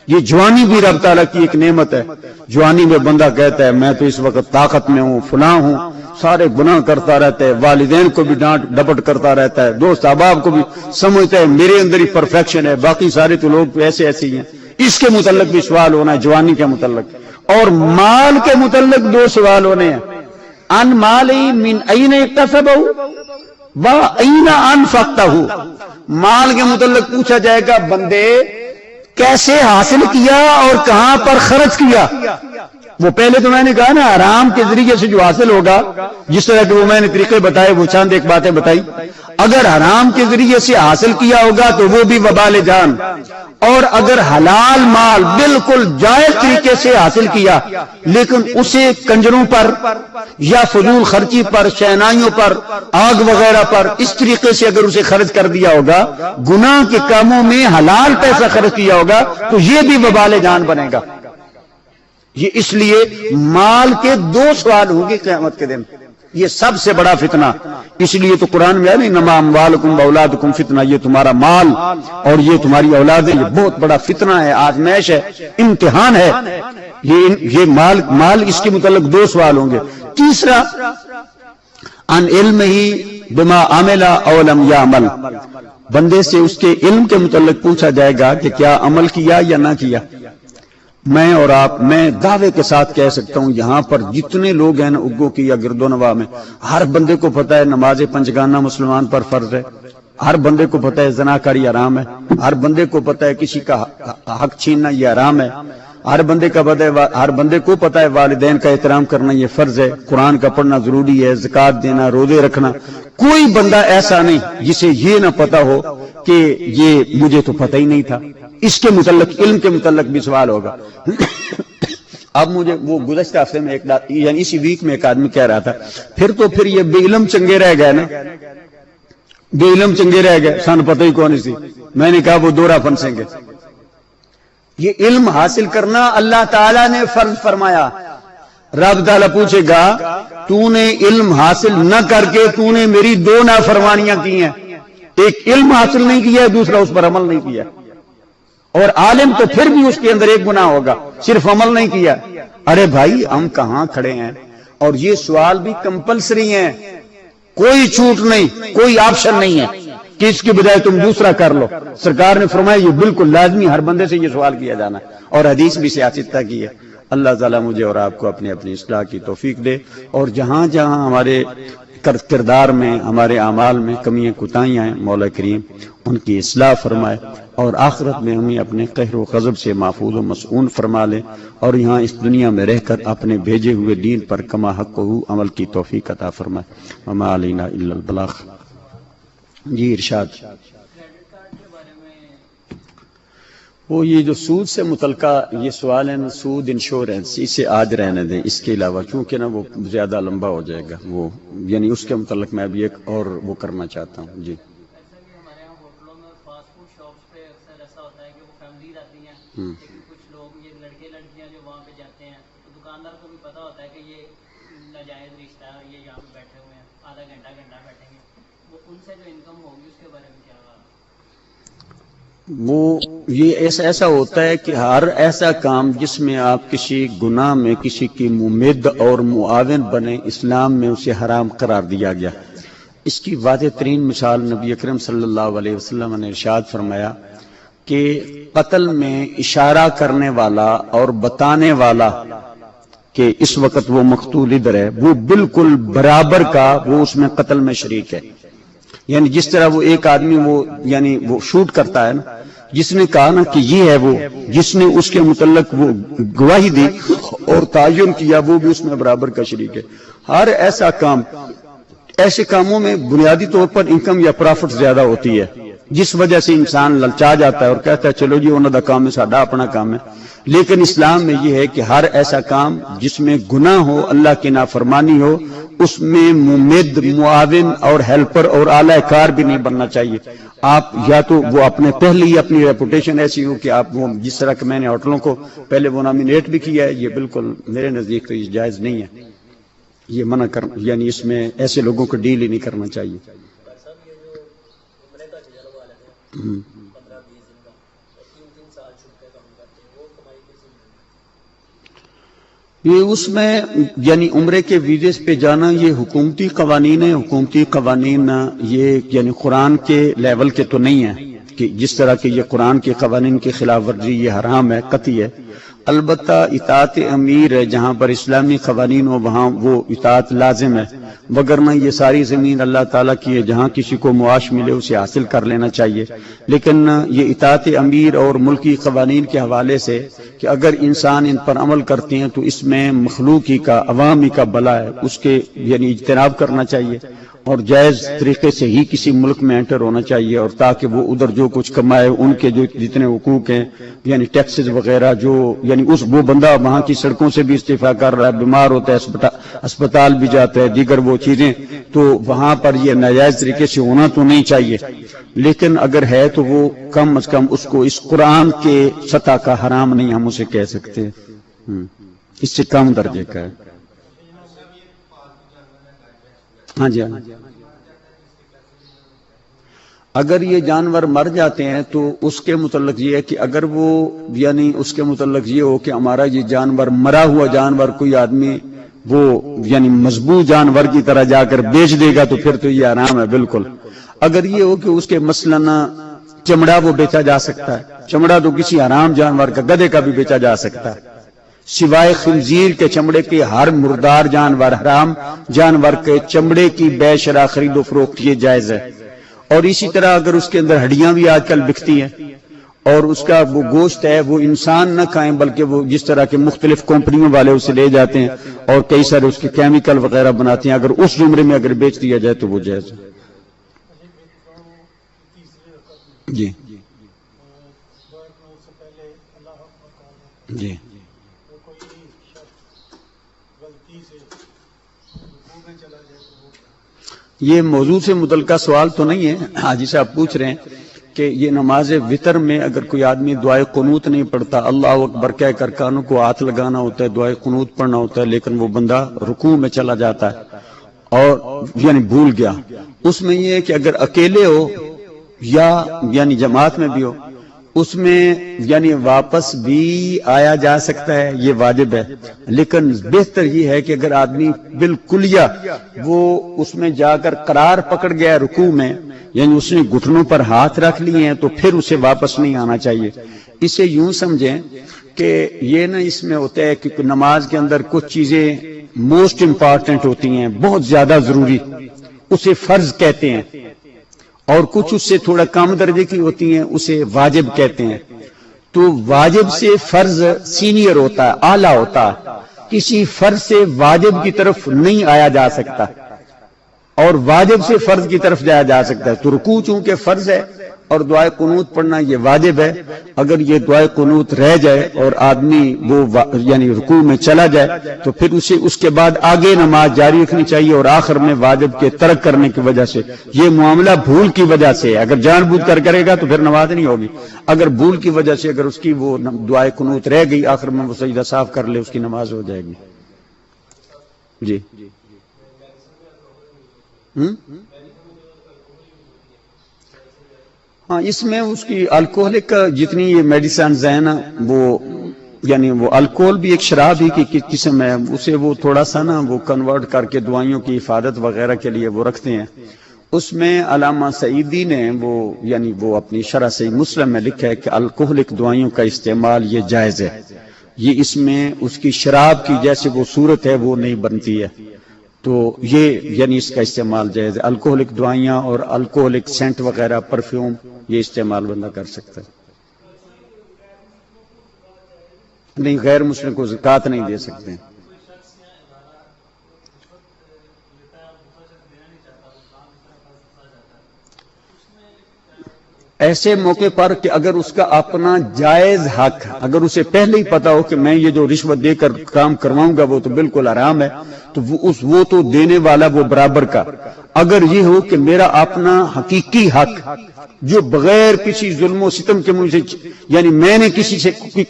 یہ جوانی بھی رب تعالیٰ کی ایک نعمت ہے۔ جوانی میں بندہ کہتا ہے میں تو اس وقت طاقت میں ہوں، فلاں ہوں، سارے گناہ کرتا رہتا ہے، والدین کو بھی ڈانٹ ڈپٹ کرتا رہتا ہے، دوست احباب کو بھی سمجھتا ہے میرے اندر ہی پرفیکشن ہے، باقی سارے تو لوگ ایسے ایسے ہی ہیں۔ اس کے متعلق بھی سوال ہونا ہے، جوانی کے متعلق۔ اور مال کے متعلق 2 سوال ہونے ہیں، ان مالی من این اکتسبہ و این انفقتہ۔ مال کے متعلق پوچھا جائے گا بندے کیسے حاصل کیا اور کہاں پر خرچ کیا۔ وہ پہلے تو میں نے کہا نا حرام کے ذریعے سے جو حاصل ہوگا، جس طرح کہ وہ میں نے طریقے بتائے، وہ چند ایک باتیں بتائی، اگر حرام کے ذریعے سے حاصل کیا ہوگا تو وہ بھی وبال جان، اور اگر حلال مال بالکل جائز طریقے سے حاصل کیا لیکن اسے کنجروں پر یا فضول خرچی پر، شہنائیوں پر، آگ وغیرہ پر، اس طریقے سے اگر اسے خرچ کر دیا ہوگا، گناہ کے کاموں میں حلال پیسہ خرچ کیا ہوگا تو یہ بھی وبال جان بنے گا۔ یہ اس لیے مال کے 2 سوال ہوں گے قیامت کے دن، یہ سب سے بڑا فتنہ۔ اس لیے تو قرآن میں ہے نا انما اموالکم واولادکم فتنہ، یہ تمہارا مال اور یہ تمہاری اولادیں یہ بہت بڑا فتنہ ہے، آزمائش ہے، امتحان ہے۔ یہ مال اس کے متعلق 2 سوال ہوں گے۔ تیسرا، ان علم ہی بما عمل او لم یعمل، بندے سے اس کے علم کے متعلق پوچھا جائے گا کہ کیا عمل کیا یا نہ کیا۔ میں اور آپ، میں دعوے کے ساتھ کہہ سکتا ہوں یہاں پر جتنے لوگ ہیں نا اگو کی یا گرد و نواح میں، ہر بندے کو پتہ ہے نماز پنجگانہ مسلمان پر فرض ہے، ہر بندے کو پتہ ہے زناکاری حرام ہے، ہر بندے کو پتہ ہے کسی کا حق چھیننا یہ حرام ہے، ہر بندے کو پتہ ہے والدین کا احترام کرنا یہ فرض ہے، قرآن کا پڑھنا ضروری ہے، زکوٰۃ دینا، روزے رکھنا۔ کوئی بندہ ایسا نہیں جسے یہ نہ پتہ ہو کہ یہ مجھے تو پتہ ہی نہیں تھا۔ اس کے متعلق، علم کے متعلق بھی سوال ہوگا۔ اب مجھے وہ گزشتہ ہفتے میں یعنی اسی ویک میں ایک آدمی کہہ رہا تھا پھر یہ بے علم چنگے رہ گئے نا، بے علم چنگے رہ گئے، سن پتہ ہی کون سی۔ میں نے کہا وہ دورہ پھنسیں گے۔ یہ علم حاصل کرنا اللہ تعالیٰ نے فرض فرمایا۔ رب تعالیٰ پوچھے گا تو نے علم حاصل نہ کر کے تو نے میری 2 نافرمانیاں کی ہیں، ایک علم حاصل نہیں کیا، دوسرا اس پر عمل نہیں کیا۔ اور عالم تو پھر بھی اس کے اندر ایک گناہ ہوگا، صرف عمل نہیں کیا۔ ارے بھائی ہم کہاں کھڑے ہیں؟ اور یہ سوال بھی کمپلسری ہیں، کوئی چھوٹ نہیں، کوئی آپشن نہیں ہے کہ اس کے بجائے تم دوسرا کر لو۔ سرکار نے فرمایا یہ بالکل لازمی، ہر بندے سے یہ سوال کیا جانا ہے، اور حدیث بھی سیاستہ کی ہے۔ اللہ تعالیٰ مجھے اور آپ کو اپنی اصلاح کی توفیق دے، اور جہاں جہاں ہمارے کردار میں، ہمارے اعمال میں کمیاں کوتاہیاں ہیں، مولا کریم ان کی اصلاح فرمائے، اور آخرت میں ہمیں اپنے قہر و غضب سے محفوظ و مسعون فرما لے، اور یہاں اس دنیا میں رہ کر اپنے بھیجے ہوئے دین پر کما حق عمل کی توفیق عطا فرمائے۔ وما علینا الا البلاغ۔ جی ارشاد۔ وہ یہ جو سود سے متعلقہ یہ سوال ہے نا، سود انشورنس، اسے آج رہنے دیں، اس کے علاوہ چونکہ نا وہ زیادہ لمبا ہو جائے گا، وہ یعنی اس کے متعلق میں بھی ایک اور وہ کرنا چاہتا ہوں۔ جی کچھ لوگ یہ لڑکے لڑکیاں جو وہاں پہ جاتے ہیں تو دکاندار کو بھی پتا ہوتا ہے کہ یہ ناجائز رشتہ ہے، یہ یہاں پہ بیٹھے ہوئے ہیں، آدھا گھنٹہ بیٹھیں گے، وہ ان سے جو انکم ہوگی اس کے بارے میں کیا؟ وہ یہ ایسا ہوتا ہے کہ ہر ایسا کام جس میں آپ کسی گناہ میں کسی کی ممد اور معاون بنے، اسلام میں اسے حرام قرار دیا گیا۔ اس کی واضح ترین مثال نبی اکرم صلی اللہ علیہ وسلم نے ارشاد فرمایا کہ قتل میں اشارہ کرنے والا اور بتانے والا کہ اس وقت وہ مقتول ادھر ہے، وہ بالکل برابر کا وہ اس میں قتل میں شریک ہے۔ یعنی جس طرح وہ ایک آدمی وہ شوٹ کرتا ہے نا، جس نے کہا نا کہ یہ ہے وہ، جس نے اس کے متعلق وہ گواہی دی اور تعین کیا، وہ بھی اس میں برابر کا شریک ہے۔ ہر ایسا کام ایسے کاموں میں بنیادی طور پر انکم یا پرافٹ زیادہ ہوتی ہے، جس وجہ سے انسان للچا جاتا ہے اور کہتا ہے چلو جی انہوں دا کام ہے، ساڈا اپنا کام ہے۔ لیکن اسلام میں یہ ہے کہ ہر ایسا کام جس میں گناہ ہو، اللہ کی نافرمانی ہو، اس میں ممد، معاون اور ہیلپر اور اعلی کار بھی نہیں بننا چاہیے۔ آپ یا تو وہ اپنے پہلے ہی اپنی ریپوٹیشن ایسی ہو کہ آپ وہ جس طرح کہ میں نے ہوٹلوں کو پہلے وہ نامینیٹ بھی کیا ہے، یہ بالکل میرے نزدیک تو یہ جائز نہیں ہے، یہ منع کر، یعنی اس میں ایسے لوگوں کو ڈیل ہی نہیں کرنا چاہیے۔ یہ اس میں یعنی عمرے کے ویزے پہ جانا یہ حکومتی قوانین ہے، حکومتی قوانین یہ یعنی قرآن کے لیول کے تو نہیں ہیں کہ جس طرح کہ یہ قرآن کے قوانین کی خلاف ورزی یہ حرام ہے، قطعی ہے۔ البتہ اطاعت امیر ہے، جہاں پر اسلامی قوانین ہو وہاں وہ اطاعت لازم ہے، وگرنہ یہ ساری زمین اللہ تعالیٰ کی ہے، جہاں کسی کو معاش ملے اسے حاصل کر لینا چاہیے۔ لیکن یہ اطاعت امیر اور ملکی قوانین کے حوالے سے کہ اگر انسان ان پر عمل کرتے ہیں تو اس میں مخلوقی کا، عوامی کا بھلا ہے، اس کے یعنی اجتناب کرنا چاہیے اور جائز طریقے سے ہی کسی ملک میں انٹر ہونا چاہیے، اور تاکہ وہ ادھر جو کچھ کمائے ان کے جو جتنے حقوق ہیں یعنی ٹیکسز وغیرہ جو یعنی وہ بندہ وہاں کی سڑکوں سے بھی استعفا کر رہا ہے، بیمار ہوتا ہے اسپتال بھی جاتا ہے، دیگر وہ چیزیں، تو وہاں پر یہ ناجائز طریقے سے ہونا تو نہیں چاہیے، لیکن اگر ہے تو وہ کم از کم اس کو اس قرآن کے سطح کا حرام نہیں ہم اسے کہہ سکتے، اس سے کم درجے کا ہے۔ ہاں جی، ہاں، اگر یہ جانور مر جاتے ہیں تو اس کے متعلق یہ ہے کہ اگر وہ یعنی اس کے متعلق یہ ہو کہ ہمارا یہ جانور مرا ہوا جانور کوئی آدمی وہ یعنی مذبوح جانور کی طرح جا کر بیچ دے گا تو پھر تو یہ حرام ہے بالکل۔ اگر یہ ہو کہ اس کے مثلاً چمڑا وہ بیچا جا سکتا ہے، چمڑا تو کسی حرام جانور کا، گدھے کا بھی بیچا جا سکتا ہے، سوائے خنزیر کے چمڑے کے ہر مردار جانور، حرام جانور کے چمڑے کی بے شرح خرید و فروخت یہ جائز ہے۔ اور اسی طرح اگر اس کے اندر ہڈیاں بھی آج کل بکتی ہیں اور اس کا وہ گوشت ہے وہ انسان نہ کھائیں بلکہ وہ جس طرح کے مختلف کمپنیوں والے اسے لے جاتے ہیں اور کئی سارے اس کے کیمیکل وغیرہ بناتے ہیں، اگر اس زمرے میں اگر بیچ دیا جائے تو وہ جائز ہے۔ جی جی، یہ موضوع سے متعلقہ سوال تو نہیں ہے، ہاں جسے آپ پوچھ رہے ہیں کہ یہ نماز وطر میں اگر کوئی آدمی دعائے قنوت نہیں پڑھتا، اللہ اکبر کہہ کر کانوں کو ہاتھ لگانا ہوتا ہے، دعائے قنوت پڑھنا ہوتا ہے، لیکن وہ بندہ رکوع میں چلا جاتا ہے اور یعنی بھول گیا، اس میں یہ ہے کہ اگر اکیلے ہو یا یعنی جماعت میں بھی ہو اس میں یعنی واپس بھی آیا جا سکتا ہے، یہ واجب ہے، لیکن بہتر یہ ہے کہ اگر آدمی بالکلیہ وہ اس میں جا کر قرار پکڑ گیا رکوع میں، یعنی اس نے گھٹنوں پر ہاتھ رکھ لیے ہیں تو پھر اسے واپس نہیں آنا چاہیے۔ اسے یوں سمجھیں کہ یہ نہ اس میں ہوتا ہے کہ نماز کے اندر کچھ چیزیں موسٹ امپارٹنٹ ہوتی ہیں، بہت زیادہ ضروری، اسے فرض کہتے ہیں، اور کچھ اس سے تھوڑا کم درجے کی ہوتی ہیں اسے واجب کہتے ہیں۔ تو واجب سے فرض سینئر ہوتا ہے، اعلیٰ ہوتا ہے، کسی فرض سے واجب کی طرف نہیں آیا جا سکتا اور واجب سے فرض کی طرف جایا جا سکتا ہے۔ تو رکوع چونکہ فرض ہے اور دعائے قنوت پڑھنا یہ واجب ہے، اگر یہ دعائے قنوت رہ جائے اور آدمی وہ یعنی رکوع میں چلا جائے تو پھر اسے اس کے بعد آگے نماز جاری رکھنی چاہیے، اور آخر میں واجب کے ترک کرنے کی وجہ سے، یہ معاملہ بھول کی وجہ سے ہے، اگر جان بوجھ کر کرے گا تو پھر نماز نہیں ہوگی، اگر بھول کی وجہ سے اگر اس کی وہ دعائے قنوت رہ گئی آخر میں وہ سجدہ صاف کر لے اس کی نماز ہو جائے گی۔ جی ہاں، اس میں اس کی الکوہلک جتنی یہ میڈیسنز ہیں نا وہ یعنی وہ الکوہل بھی ایک شراب ہی کی قسم ہے، اسے وہ تھوڑا سا نا وہ کنورٹ کر کے دوائیوں کی حفاظت وغیرہ کے لیے وہ رکھتے ہیں۔ اس میں علامہ سعیدی نے وہ یعنی وہ اپنی شرح صحیح مسلم میں لکھا ہے کہ الکوہلک دوائیوں کا استعمال یہ جائز ہے، یہ اس میں اس کی شراب کی جیسے وہ صورت ہے وہ نہیں بنتی ہے، تو یہ یعنی اس کا استعمال جائز ہے۔ الکوہلک دوائیاں اور الکوہلک سینٹ وغیرہ پرفیوم یہ استعمال بندہ کر سکتا ہے، نہیں غیر مسلم کو زکوٰۃ نہیں دے سکتے۔ ایسے موقع پر کہ اگر اس کا اپنا جائز حق، اگر اسے پہلے ہی پتا ہو کہ میں یہ جو رشوت دے کر کام کرواؤں گا وہ تو بالکل حرام ہے، تو وہ تو دینے والا وہ برابر کا۔ اگر یہ ہو کہ میرا اپنا حقیقی حق جو بغیر کسی ظلم و ستم کے مجھ سے، یعنی میں نے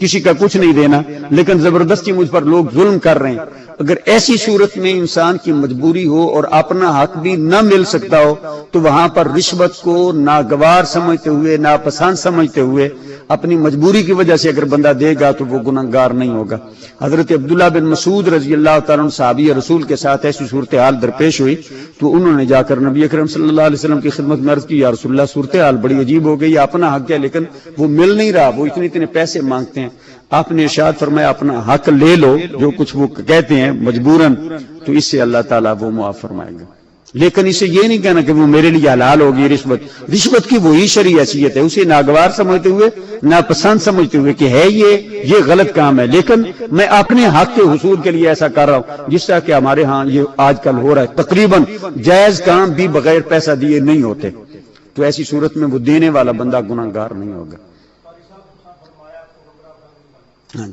کسی کا کچھ نہیں دینا لیکن زبردستی مجھ پر لوگ ظلم کر رہے ہیں، اگر ایسی صورت میں انسان کی مجبوری ہو اور اپنا حق بھی نہ مل سکتا ہو تو وہاں پر رشوت کو ناگوار سمجھتے ہوئے، ناپسند سمجھتے ہوئے، اپنی مجبوری کی وجہ سے اگر بندہ دے گا تو وہ گنہگار نہیں ہوگا۔ حضرت عبداللہ بن مسعود رضی اللہ تعالیٰ عنہ صحابی رسول کے ساتھ ایسی صورتحال درپیش ہوئی تو انہوں نے جا کر نبی اکرم صلی اللہ علیہ وسلم کی خدمت میں عرض کی، یا رسول اللہ صورتحال بڑی عجیب ہو گئی، اپنا حق ہے لیکن وہ مل نہیں رہا، وہ اتنے پیسے مانگتے ہیں۔ آپ نے ارشاد فرمایا اپنا حق لے لو، جو کچھ وہ کہتے ہیں مجبوراً، تو اس سے اللہ تعالیٰ وہ معاف فرمائے گا، لیکن اسے یہ نہیں کہنا کہ وہ میرے لیے حلال ہوگی رشوت کی وہی شرعی حیثیت ہے، اسے ناگوار سمجھتے ہوئے، ناپسند سمجھتے ہوئے کہ ہے یہ غلط کام ہے، لیکن میں اپنے حق کے حصول کے لیے ایسا کر رہا ہوں، جس طرح کہ ہمارے ہاں یہ آج کل ہو رہا ہے، تقریباً جائز کام بھی بغیر پیسہ دیے نہیں ہوتے، تو ایسی صورت میں وہ دینے والا بندہ گنہگار نہیں ہوگا۔ ہاں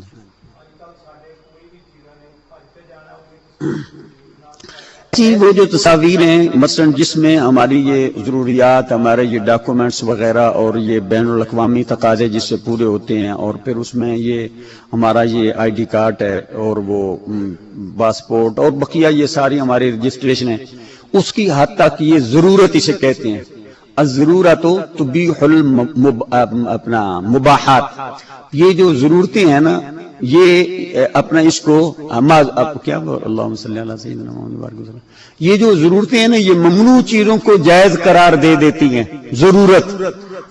جی، وہ جو تصاویر ہیں مثلا جس میں ہماری یہ ضروریات، ہمارے یہ ڈاکومنٹس وغیرہ اور یہ بین الاقوامی تقاضے جس سے پورے ہوتے ہیں، اور پھر اس میں یہ ہمارا یہ آئی ڈی کارڈ ہے اور وہ پاسپورٹ اور بقیہ یہ ساری ہماری رجسٹریشن ہے، اس کی حد تک یہ ضرورت اسے کہتے ہیں۔ الضرورت تبیح اپنا مباحات، یہ جو ضرورتیں ہیں نا، یہ اپنا اس کو کیا اللہم صلی اللہ علیہ وسلم، یہ جو ضرورتیں ہیں نا یہ ممنوع چیزوں کو جائز قرار دے دیتی ہیں۔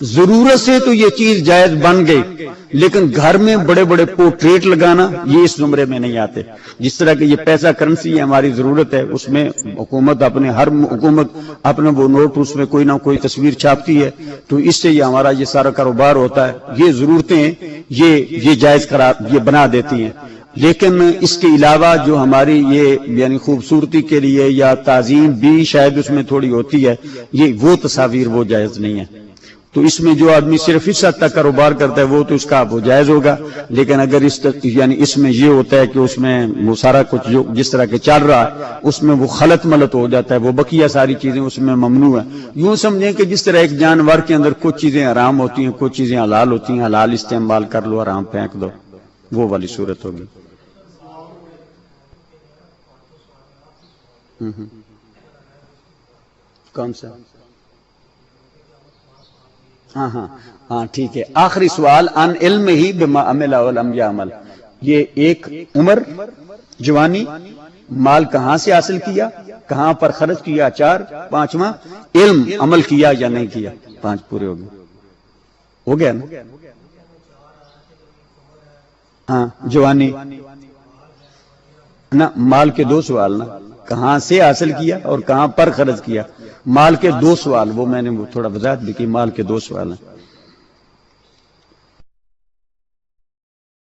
ضرورت سے تو یہ چیز جائز بن گئی، لیکن گھر میں بڑے بڑے پورٹریٹ لگانا یہ اس زمرے میں نہیں آتے۔ جس طرح کہ یہ پیسہ کرنسی ہے، ہماری ضرورت ہے، اس میں حکومت ہر حکومت اپنا وہ نوٹ اس میں کوئی نہ کوئی تصویر چھاپتی ہے، تو اس سے یہ ہمارا یہ سارا کاروبار ہوتا ہے۔ یہ ضرورتیں یہ جائز قرار یہ بنا دیتی ہیں، لیکن اس کے علاوہ جو ہماری یہ یعنی خوبصورتی کے لیے یا تعظیم بھی شاید اس میں تھوڑی ہوتی ہے، یہ وہ تصاویر وہ جائز نہیں ہے۔ تو اس میں جو آدمی صرف اس حد تک کاروبار کرتا ہے وہ تو اس کا وہ جائز ہوگا، لیکن اگر یعنی اس میں یہ ہوتا ہے کہ اس میں وہ سارا کچھ جو جس طرح کے چل رہا ہے اس میں وہ خلط ملط ہو جاتا ہے، وہ بقیہ ساری چیزیں اس میں ممنوع ہیں۔ یوں سمجھیں کہ جس طرح ایک جانور کے اندر کچھ چیزیں حرام ہوتی ہیں، کچھ چیزیں حلال ہوتی ہیں، حلال استعمال کر لو، حرام پھینک دو، وہ والی صورت ہوگی۔ کون سا؟ ہاں ٹھیک ہے۔ آخری سوال، ان علم ہی بما عمل ولم یعمل، یہ ایک عمر، جوانی، مال کہاں سے حاصل کیا، کہاں پر خرچ کیا، 4، 5واں علم، عمل کیا یا نہیں کیا، 5 پورے ہو گیا نا؟ ہاں جوانی نا، مال کے 2 سوال نا، کہاں سے حاصل کیا اور کہاں پر خرچ کیا، مال کے 2 سوال، وہ میں نے تھوڑا وضاحت بھی کی، مال کے 2 سوال ہیں۔